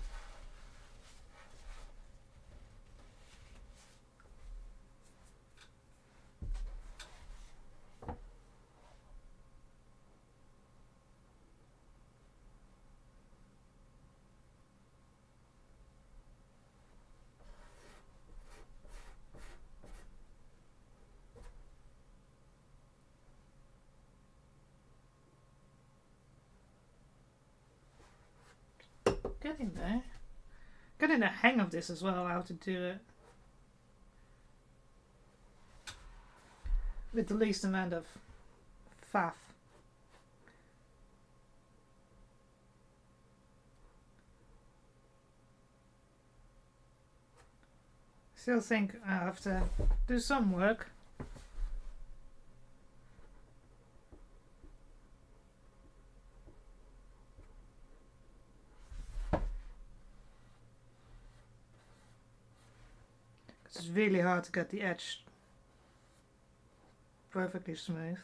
Getting there. Getting the hang of this as well, how to do it. With the least amount of faff. Still think I have to do some work. It's really hard to get the edge perfectly smooth.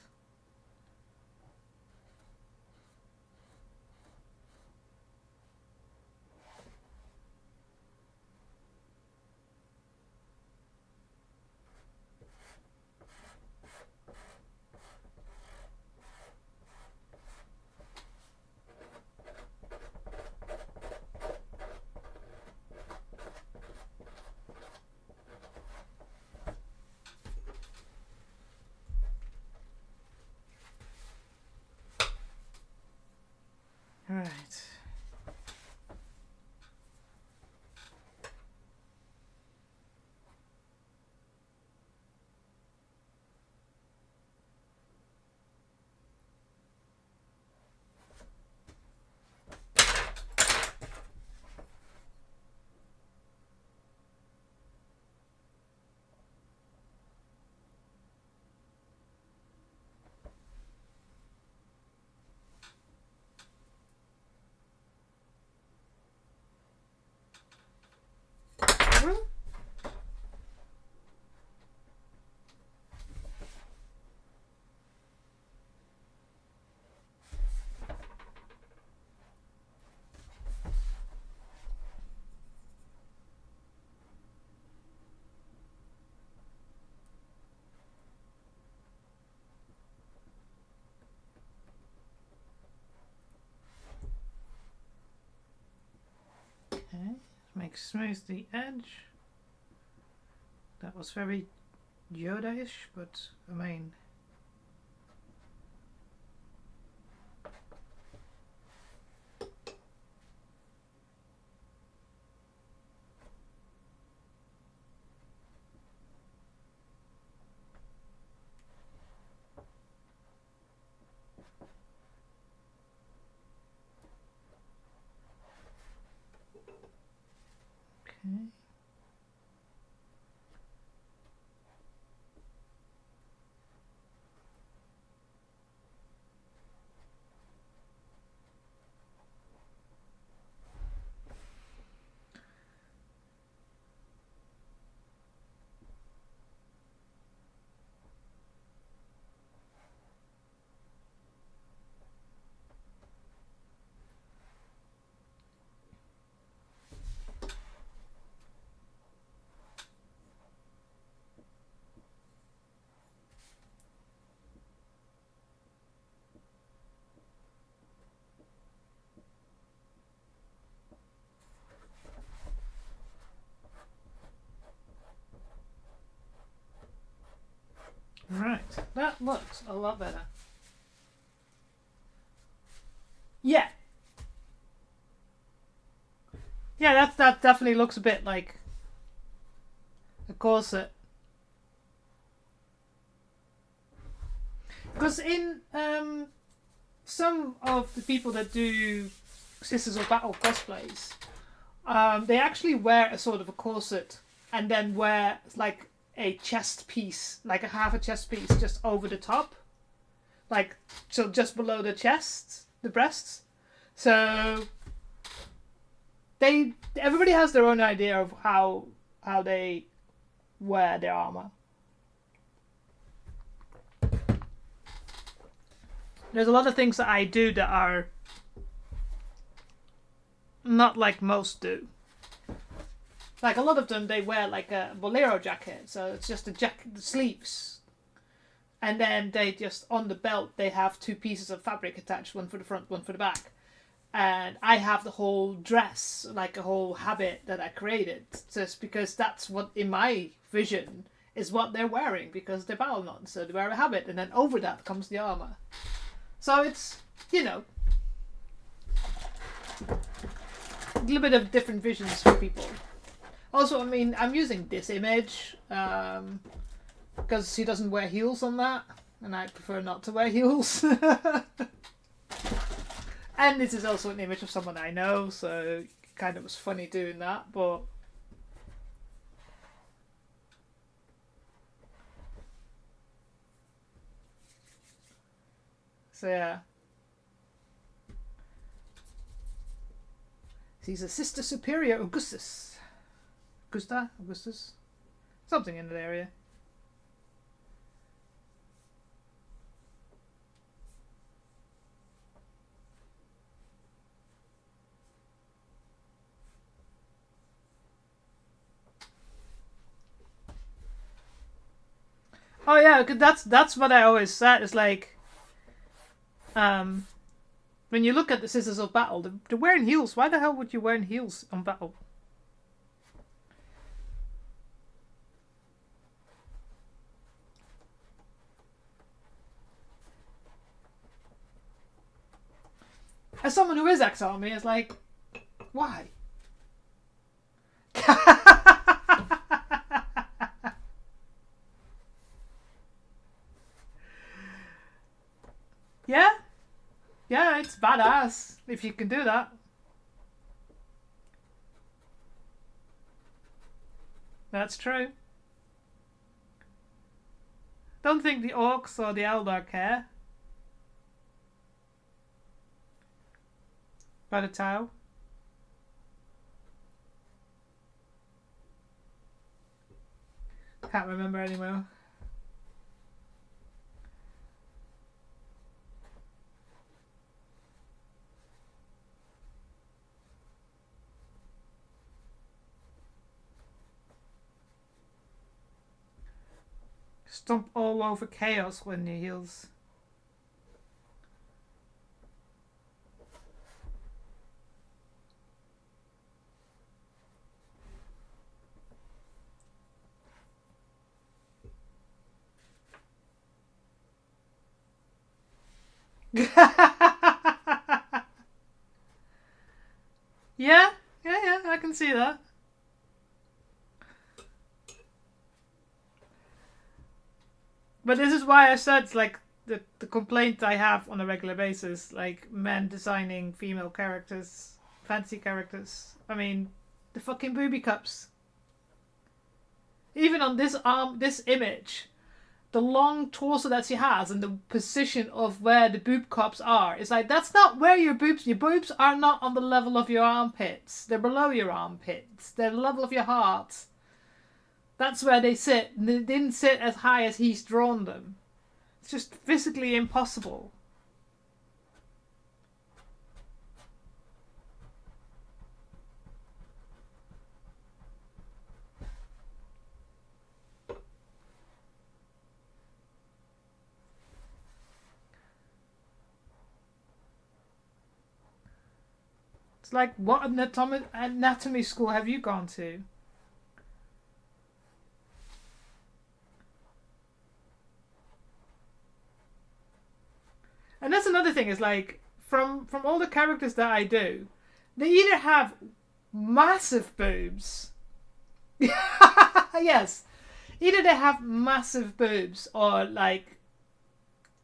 Right. Okay, make smooth the edge. That was very Yoda-ish, but I mean, okay. That looks a lot better. Yeah. Yeah, that definitely looks a bit like a corset. Because in some of the people that do Sisters of Battle cosplays, they actually wear a sort of a corset and then wear like a chest piece, like a half a chest piece just over the top. Like, so just below the chest, the breasts. So everybody has their own idea of how they wear their armor. There's a lot of things that I do that are not like most do. Like a lot of them, they wear like a bolero jacket, so it's just a jacket, the sleeves, and then they just on the belt they have two pieces of fabric attached, one for the front, one for the back. And I have the whole dress, like a whole habit that I created, just because that's what in my vision is what they're wearing, because they're battle nuns, so they wear a habit, and then over that comes the armor. So it's, you know, a little bit of different visions for people. Also, I mean, I'm using this image because he doesn't wear heels on that, and I prefer not to wear heels. And this is also an image of someone I know, so it kind of was funny doing that, but... So yeah. He's a Sister Superior Augustus. Augustus? Something in that area. Oh yeah, that's what I always said. It's like, when you look at the Sisters of Battle, they're wearing heels. Why the hell would you wear heels on battle? As someone who is ex-army, it's like, why? Yeah? Yeah, it's badass if you can do that. That's true. Don't think the orcs or the Eldar care. By the Tau. Can't remember anymore. Stomp all over chaos when he heals. Yeah, I can see that. But this is why I said it's like the complaint I have on a regular basis, like men designing female characters, fantasy characters. I mean, the fucking booby cups. Even on this image, the long torso that she has and the position of where the boob cups are, it's like, that's not where your boobs are not on the level of your armpits. They're below your armpits. They're the level of your heart. That's where they sit. And they didn't sit as high as he's drawn them. It's just physically impossible. It's like, what anatomy school have you gone to? And that's another thing, is like from all the characters that I do, they either have massive boobs. Yes. Either they have massive boobs or like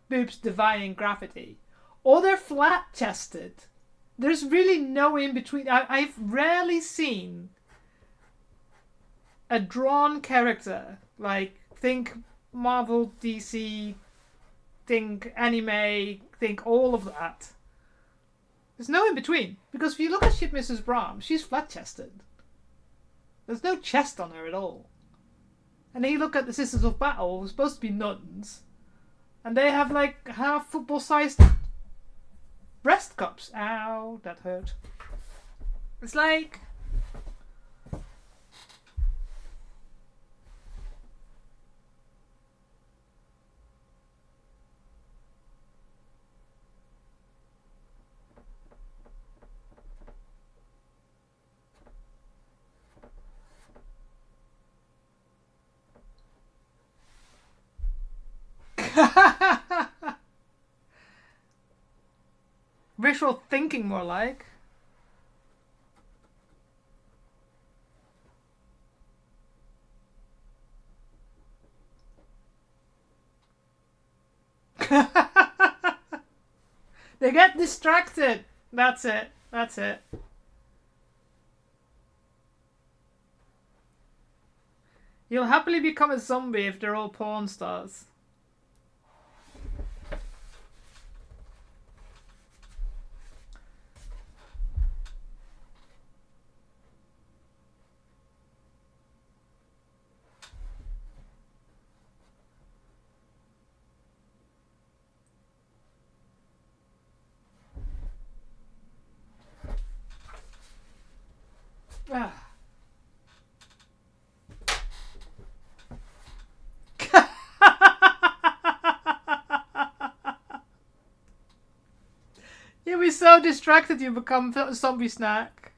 boobs defying gravity, or they're flat chested. There's really no in between. I've rarely seen a drawn character, like think Marvel, DC, think anime, think all of that. There's no in between. Because if you look at Ship Mrs. Brahm, she's flat chested. There's no chest on her at all. And then you look at the Sisters of Battle, who's supposed to be nuns, and they have like half football sized breast cups. Ow, that hurt. It's like. Visual thinking, more like. They get distracted. That's it. That's it. You'll happily become a zombie if they're all porn stars. Ah. You'll be so distracted you become a zombie snack.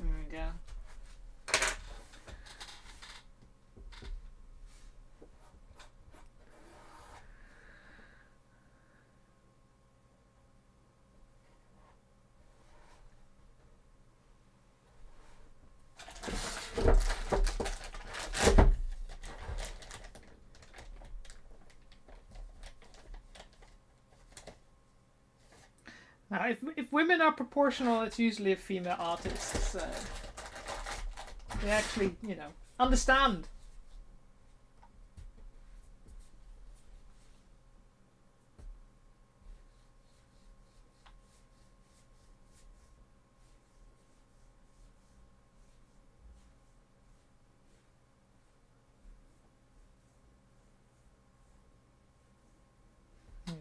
There we go. Now, if women are proportional, it's usually a female artist. So they actually, understand.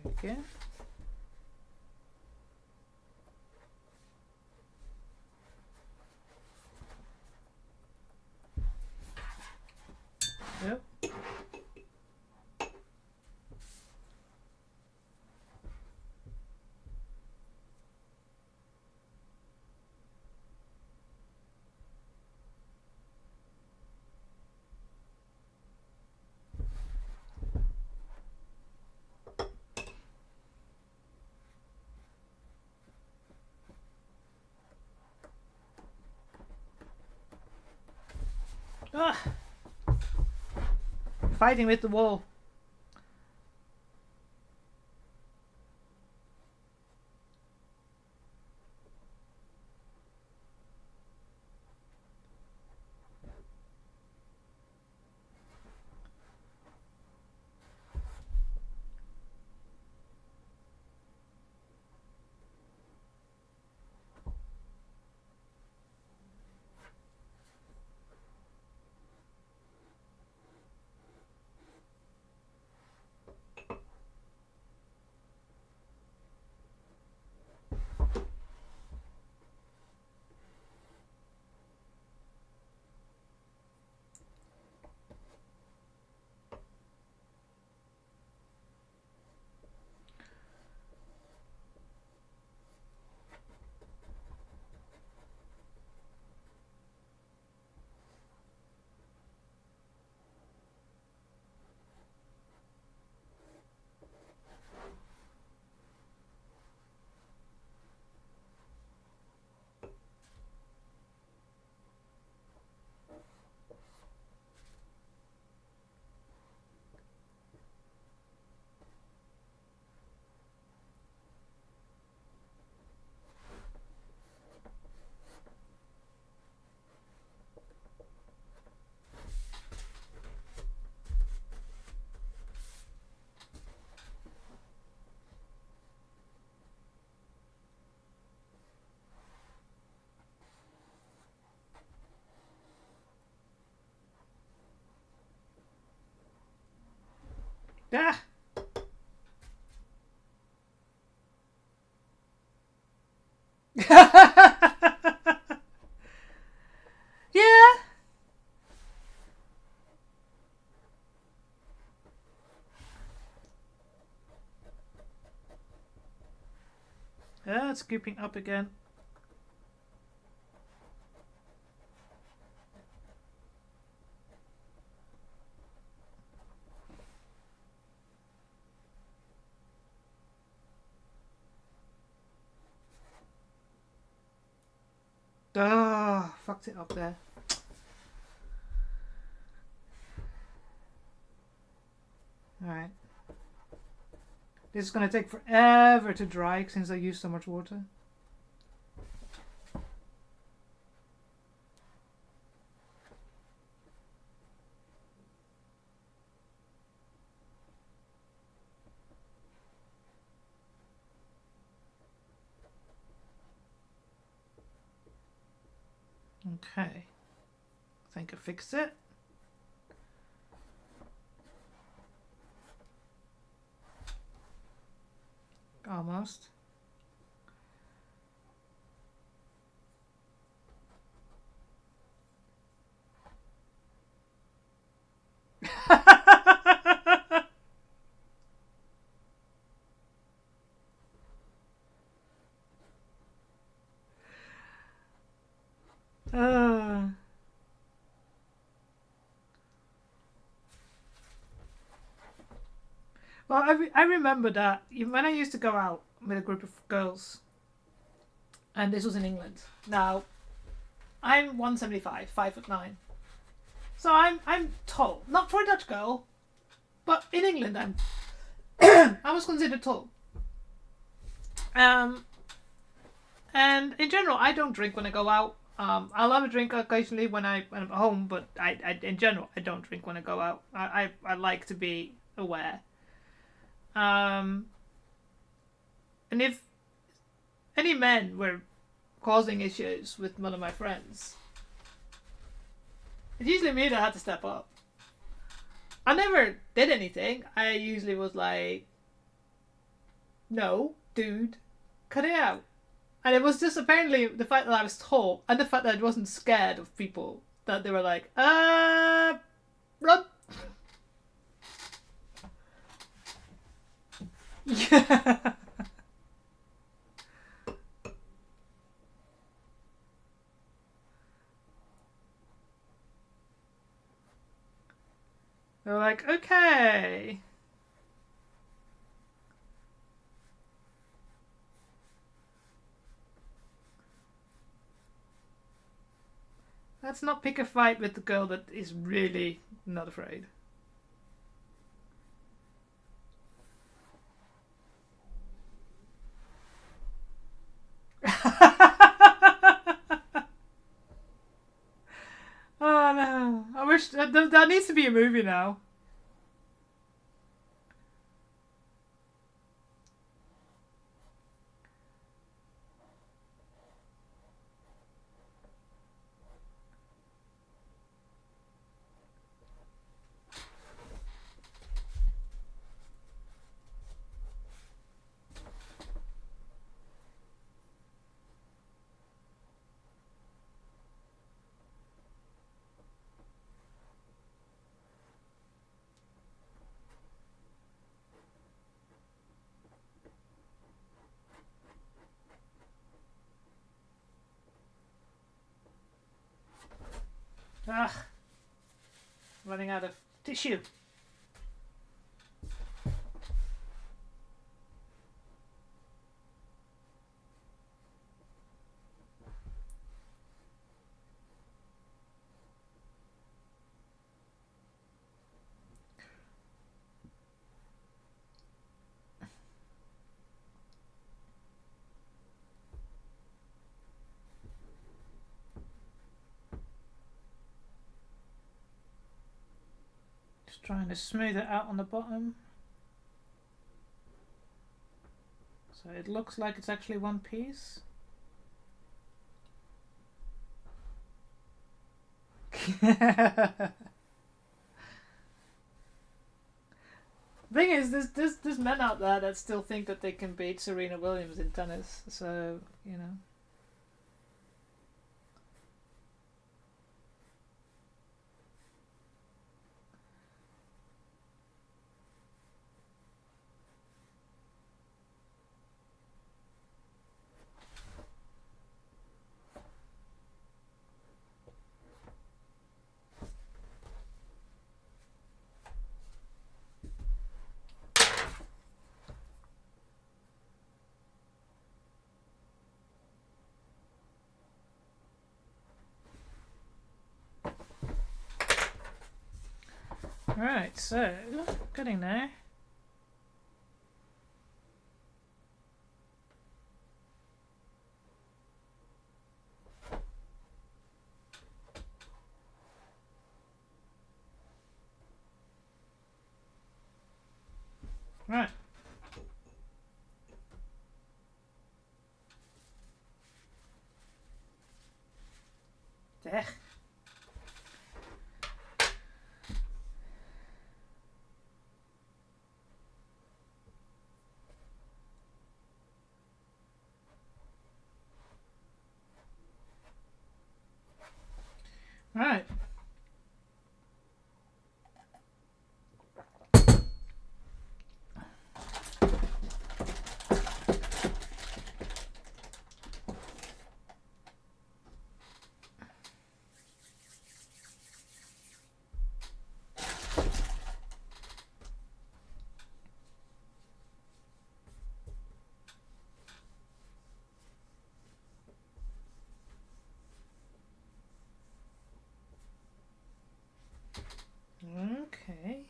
Okay. Yep. Ah. Fighting with the wall. Ah! Yeah. It's creeping up again. Oh, fucked it up there. Alright. This is gonna take forever to dry since I used so much water. Okay. I think I fixed it. Almost. uh. Well, I remember that when I used to go out with a group of girls, and this was in England. Now, I'm 175, 5'9", so I'm tall. Not for a Dutch girl, but in England I'm I was considered tall. And in general, I don't drink when I go out. I'll have a drink occasionally when I'm at home, but I in general I don't drink when I go out. I like to be aware. And if any men were causing issues with one of my friends, it's usually me that had to step up. I never did anything. I usually was like, no, dude, cut it out. And it was just apparently the fact that I was tall and the fact that I wasn't scared of people that they were like, run. Yeah. They were like, okay. Let's not pick a fight with the girl that is really not afraid. Oh no. I wish that needs to be a movie now. Ugh. Running out of tissue. Just trying to smooth it out on the bottom. So it looks like it's actually one piece. Thing is, there's men out there that still think that they can beat Serena Williams in tennis. So you know. Right, so getting there. Right. There. Right. Okay.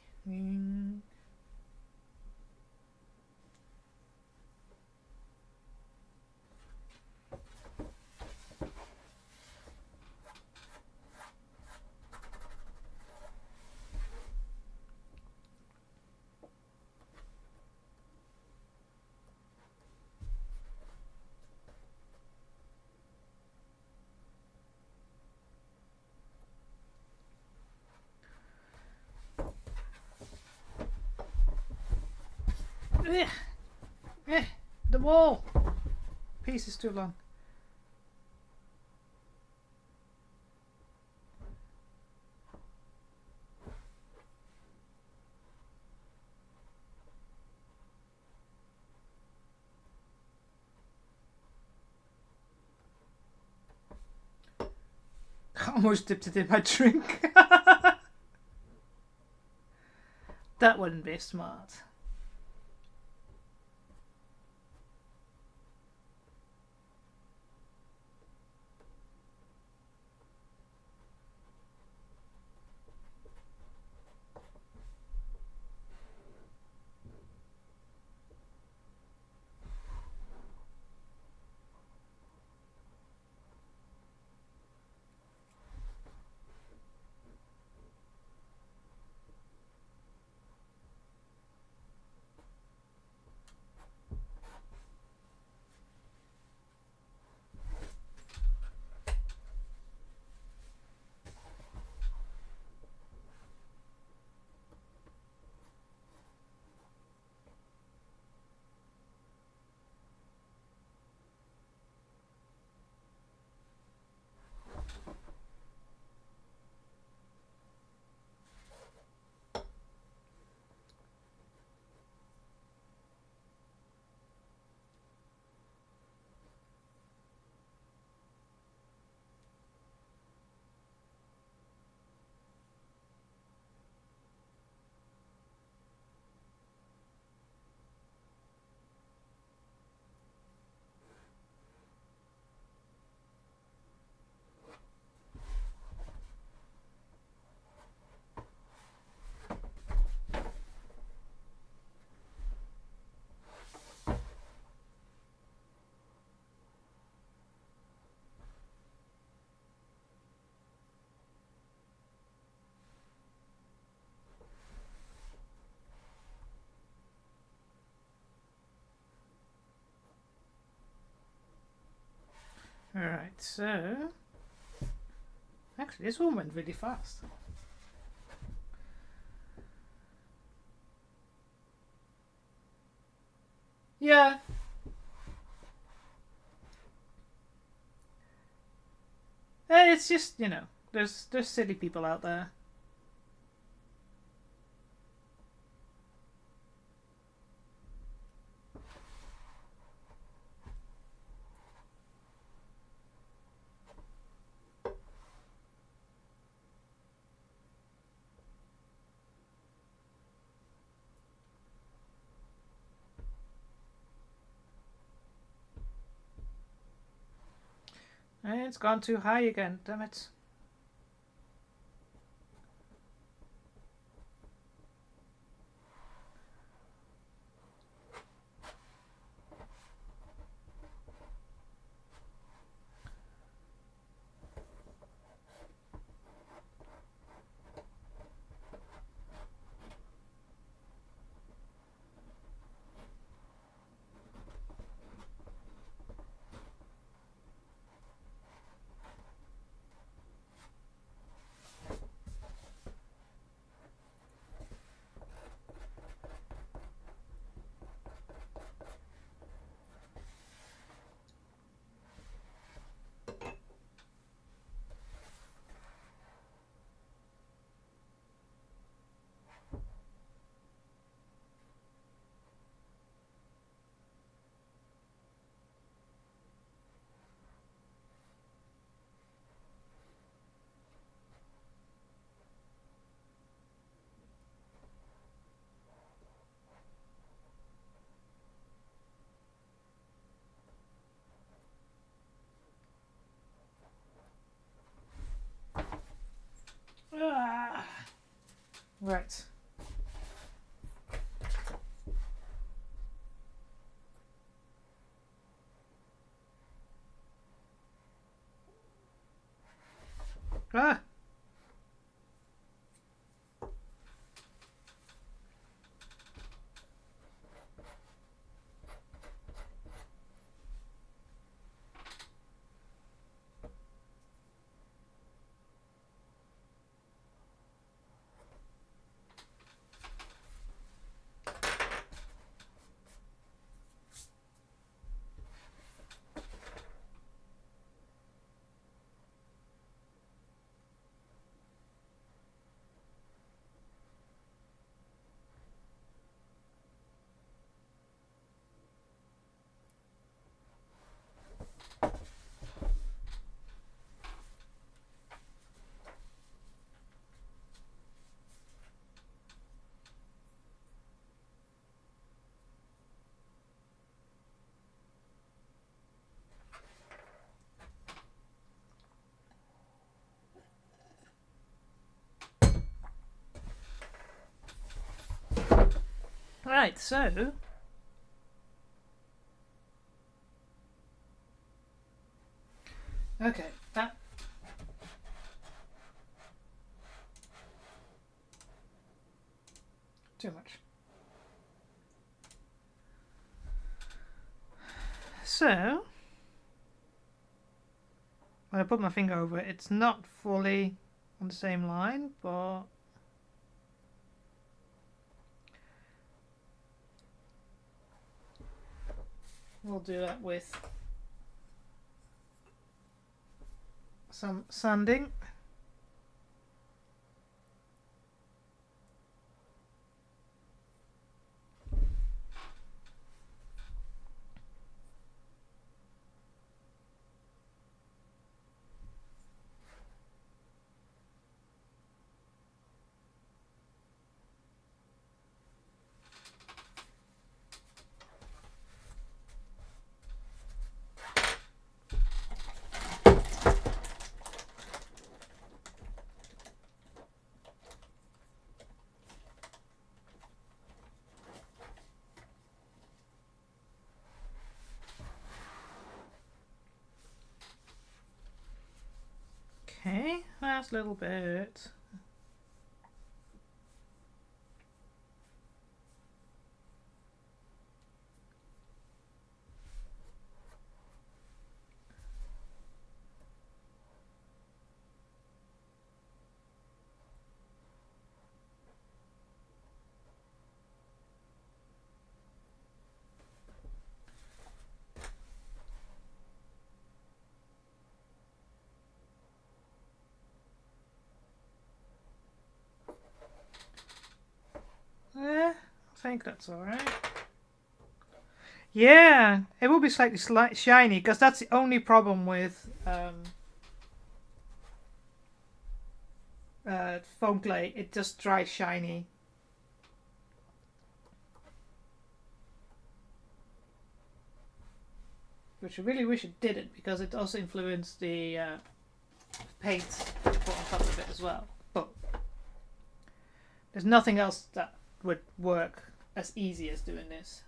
The wall. Piece is too long. I almost dipped it in my drink. That wouldn't be smart. Alright, so actually, this one went really fast. Yeah. It's just, you know, there's silly people out there. It's gone too high again, damn it. Ah. Right. Ah. Right, so okay, that too much. So when I put my finger over it, it's not fully on the same line, but we'll do that with some sanding. Okay, last little bit. think that's alright. Yeah, it will be slightly shiny because that's the only problem with foam clay. It just dries shiny. Which I really wish it didn't, because it also influenced the paint you put on top of it as well. But there's nothing else that would work as easy as doing this.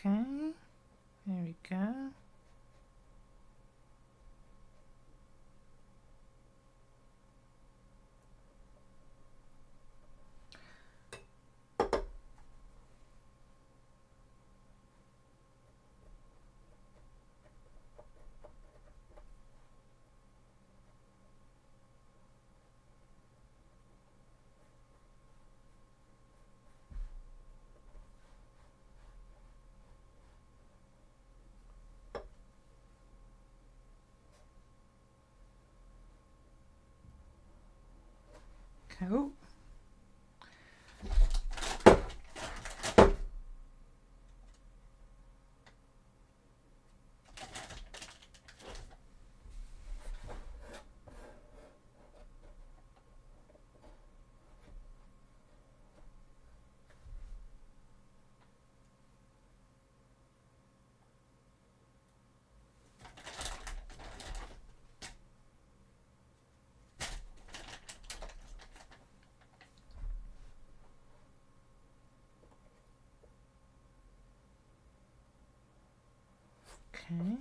Okay, there we go. Cool. Okay.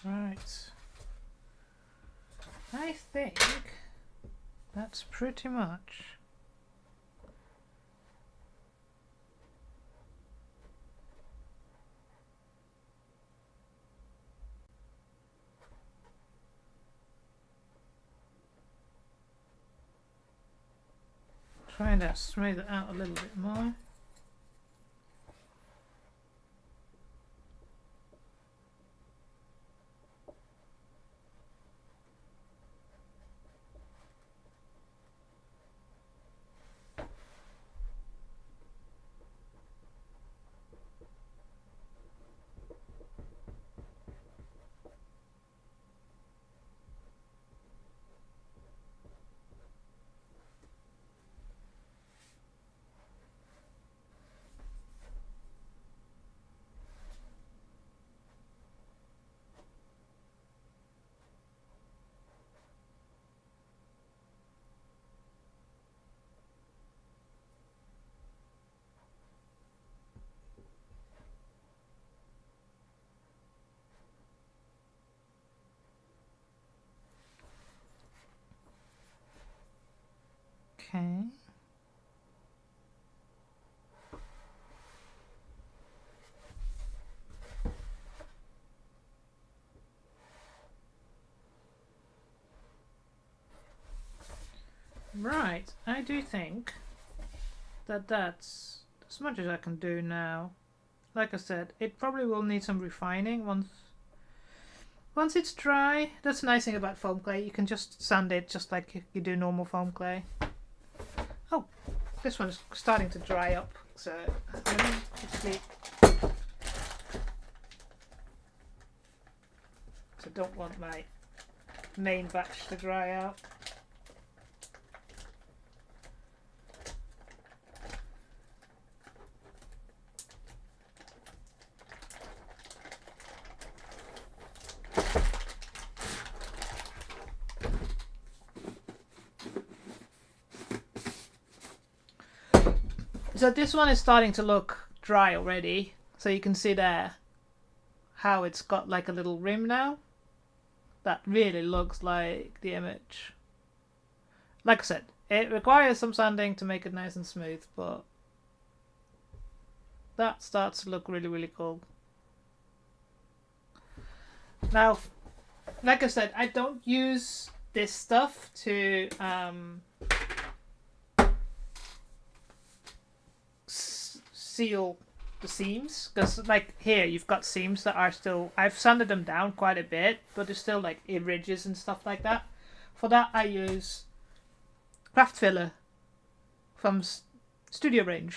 Right. I think that's pretty much. Trying to smooth it out a little bit more. Right, I do think that that's as much as I can do now. Like I said, it probably will need some refining once it's dry. That's the nice thing about foam clay. You can just sand it just like you do normal foam clay. Oh, this one is starting to dry up. So let me quickly. I don't want my main batch to dry out. So this one is starting to look dry already. So you can see there how it's got like a little rim now. That really looks like the image. Like I said, it requires some sanding to make it nice and smooth, but that starts to look really, really cool. Now, like I said, I don't use this stuff to seal the seams, because like here you've got seams that are still, I've sanded them down quite a bit, but there's still like ridges and stuff like that. For that I use craft filler from Studio Range,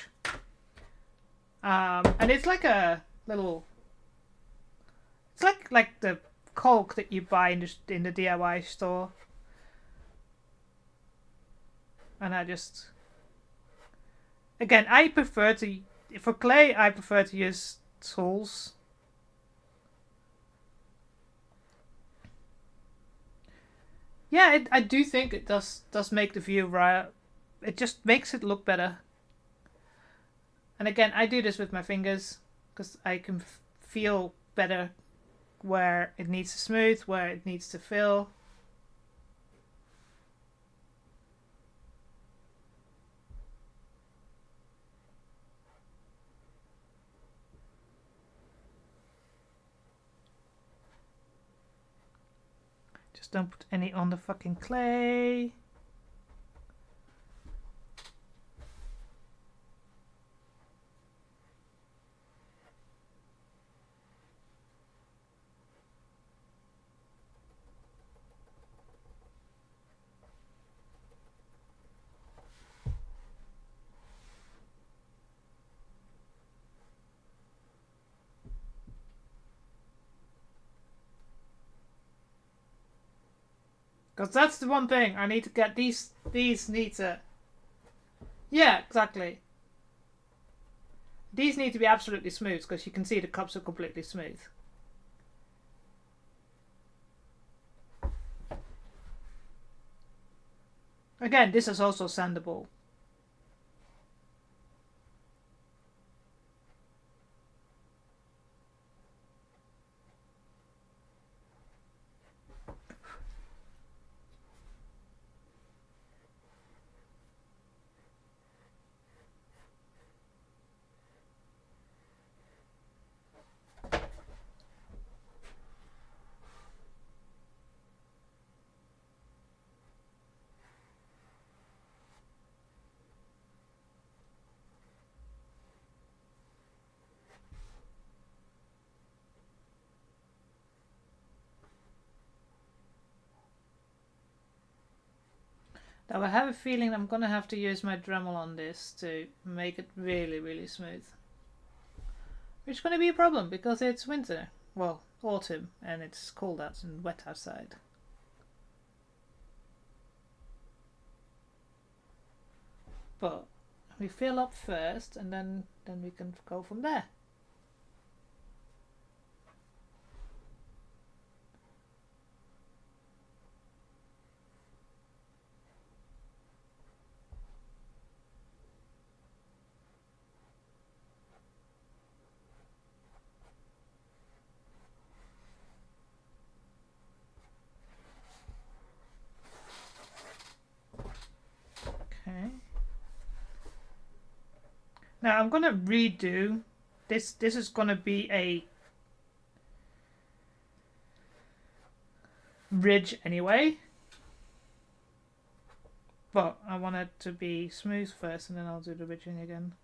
and it's like a little, it's like the caulk that you buy in the DIY store, and I just, again, I prefer to, for clay, I prefer to use tools. Yeah, I do think it does make the view right. It just makes it look better. And again, I do this with my fingers because I can feel better where it needs to smooth, where it needs to fill. Just don't put any on the fucking clay. Because that's the one thing, I need to get these need to, yeah, exactly. These need to be absolutely smooth, because you can see the cups are completely smooth. Again, this is also sandable. Now I have a feeling I'm going to have to use my Dremel on this to make it really, really smooth. Which is going to be a problem because it's winter. Well, autumn, and it's cold out and wet outside. But we fill up first and then we can go from there. Okay. Now I'm going to redo this. This is going to be a ridge anyway. But I want it to be smooth first and then I'll do the ridging again.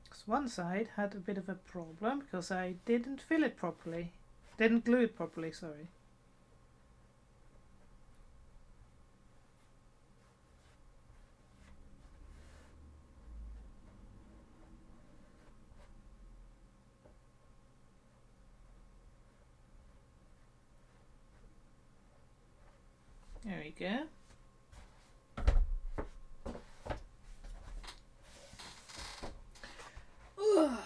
Because one side had a bit of a problem because I didn't fill it properly. Didn't glue it properly, sorry. There we go. Ugh.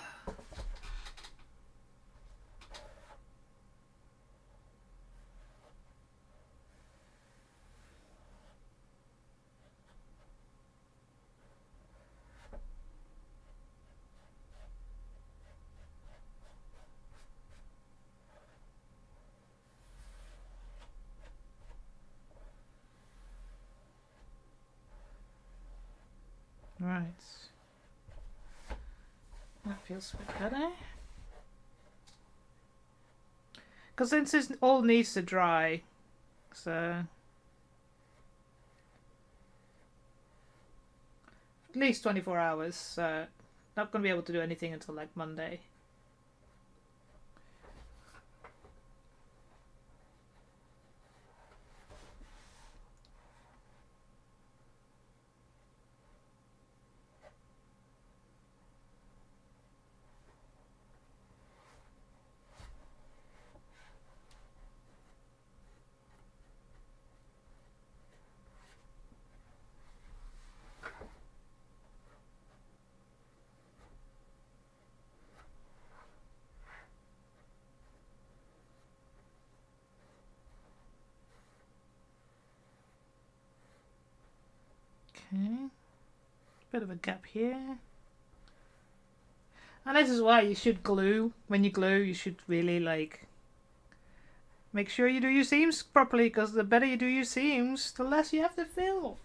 Right. That feels a bit better. Because since this all needs to dry, so at least 24 hours, so not going to be able to do anything until like Monday. Okay, bit of a gap here. And this is why you should glue. When you glue, you should really like make sure you do your seams properly, because the better you do your seams, the less you have to fill.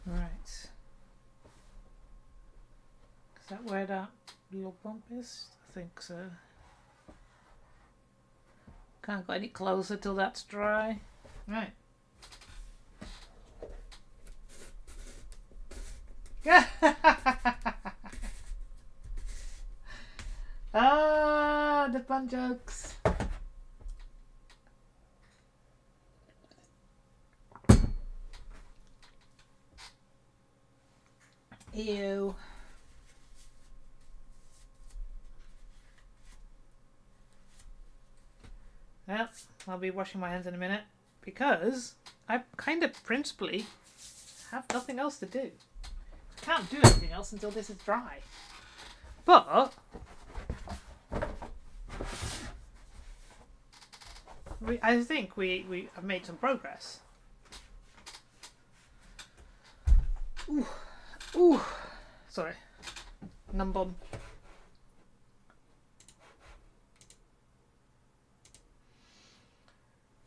Right. Is that where that little bump is? I think so. Can't go any closer till that's dry. Right. Ah, the fun jokes. Ew. Well, I'll be washing my hands in a minute because I kind of principally have nothing else to do. I can't do anything else until this is dry. But I think we have made some progress. Ooh. Ooh. Sorry. Numb bum.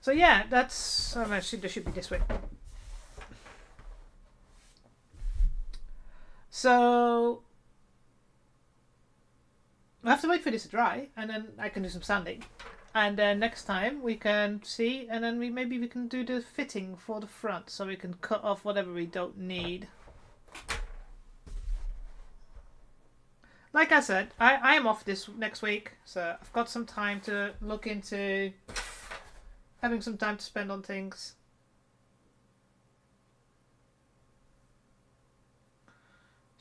So yeah, that's actually there should be this way. So I have to wait for this to dry, and then I can do some sanding. And then next time we can see, and then maybe we can do the fitting for the front, so we can cut off whatever we don't need. Like I said, I am off this next week, so I've got some time to look into having some time to spend on things.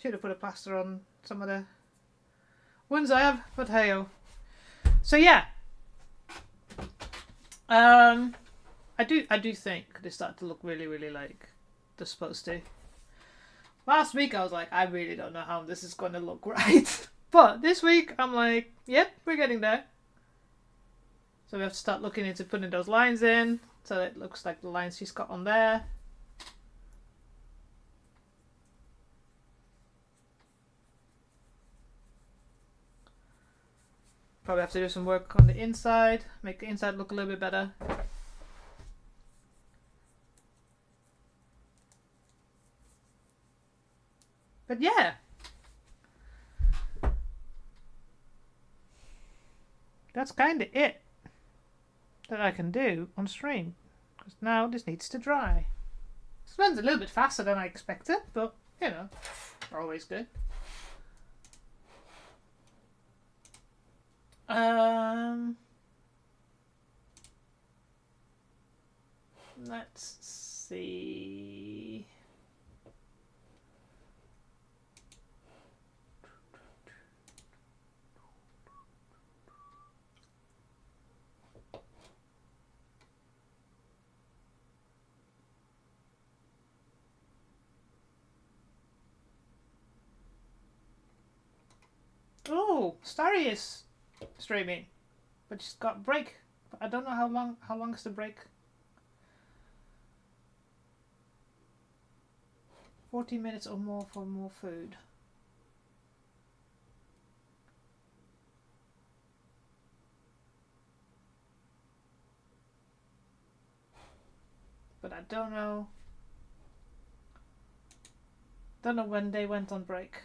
Should have put a plaster on some of the ones I have, but hey-oh. So yeah. I do think they start to look really, really like they're supposed to. Last week I was like, I really don't know how this is going to look right. But this week I'm like, yep, we're getting there. So we have to start looking into putting those lines in, so it looks like the lines she's got on there. Probably have to do some work on the inside, make the inside look a little bit better. But yeah. That's kind of it that I can do on stream. Because now this needs to dry. This runs a little bit faster than I expected, but, you know, always good. Let's see. Oh, Starry is streaming, but she's got a break. But I don't know how long. How long is the break? 40 minutes or more for more food. But I don't know. Don't know when they went on break.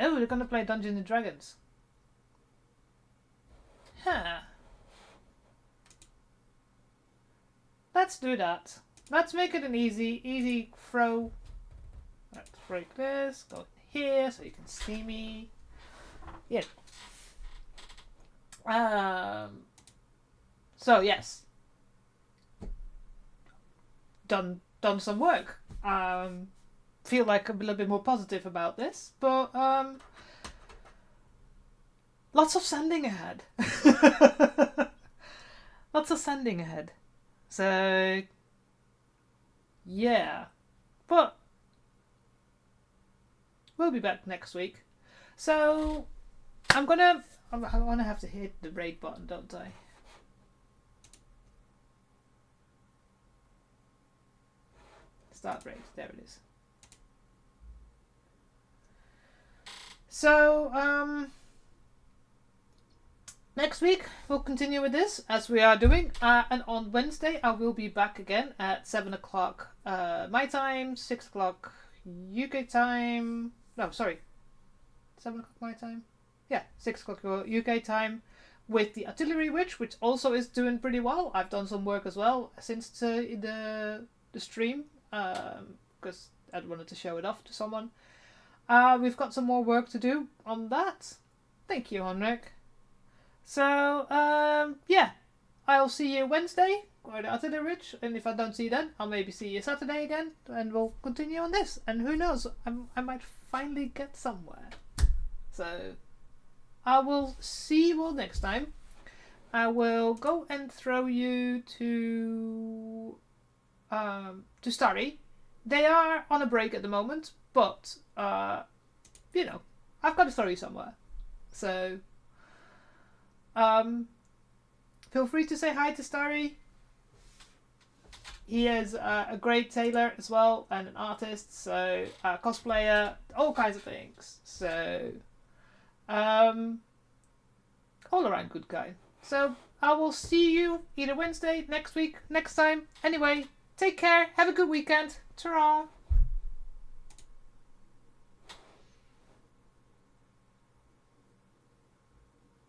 Oh, they're gonna play Dungeons and Dragons. Huh. Let's do that. Let's make it an easy throw. Let's break this, go here so you can see me. Yeah. So yes. Done some work. Feel like I'm a little bit more positive about this, but lots of sanding ahead. Lots of sanding ahead. So yeah, but we'll be back next week. So I'm gonna have to hit the break button, don't I? Start break. There it is. So, next week we'll continue with this as we are doing, and on Wednesday I will be back again at 7 o'clock my time, 6 o'clock UK time. No, sorry, 7 o'clock my time. Yeah, 6 o'clock UK time with the Artillery Witch, which also is doing pretty well. I've done some work as well since the stream because I wanted to show it off to someone. We've got some more work to do on that. Thank you, Henrik. So, yeah. I'll see you Wednesday for the Artillery Ridge, and if I don't see you then, I'll maybe see you Saturday again, and we'll continue on this. And who knows, I might finally get somewhere. So, I will see you all next time. I will go and throw you to Starry. They are on a break at the moment, but you know, I've got to throw you somewhere. So feel free to say hi to Starry. He is a great tailor as well, and an artist, so cosplayer, all kinds of things. So all around good guy. So I will see you either Wednesday, next week, next time. Anyway, Take care. Have a good weekend. Ta-ra.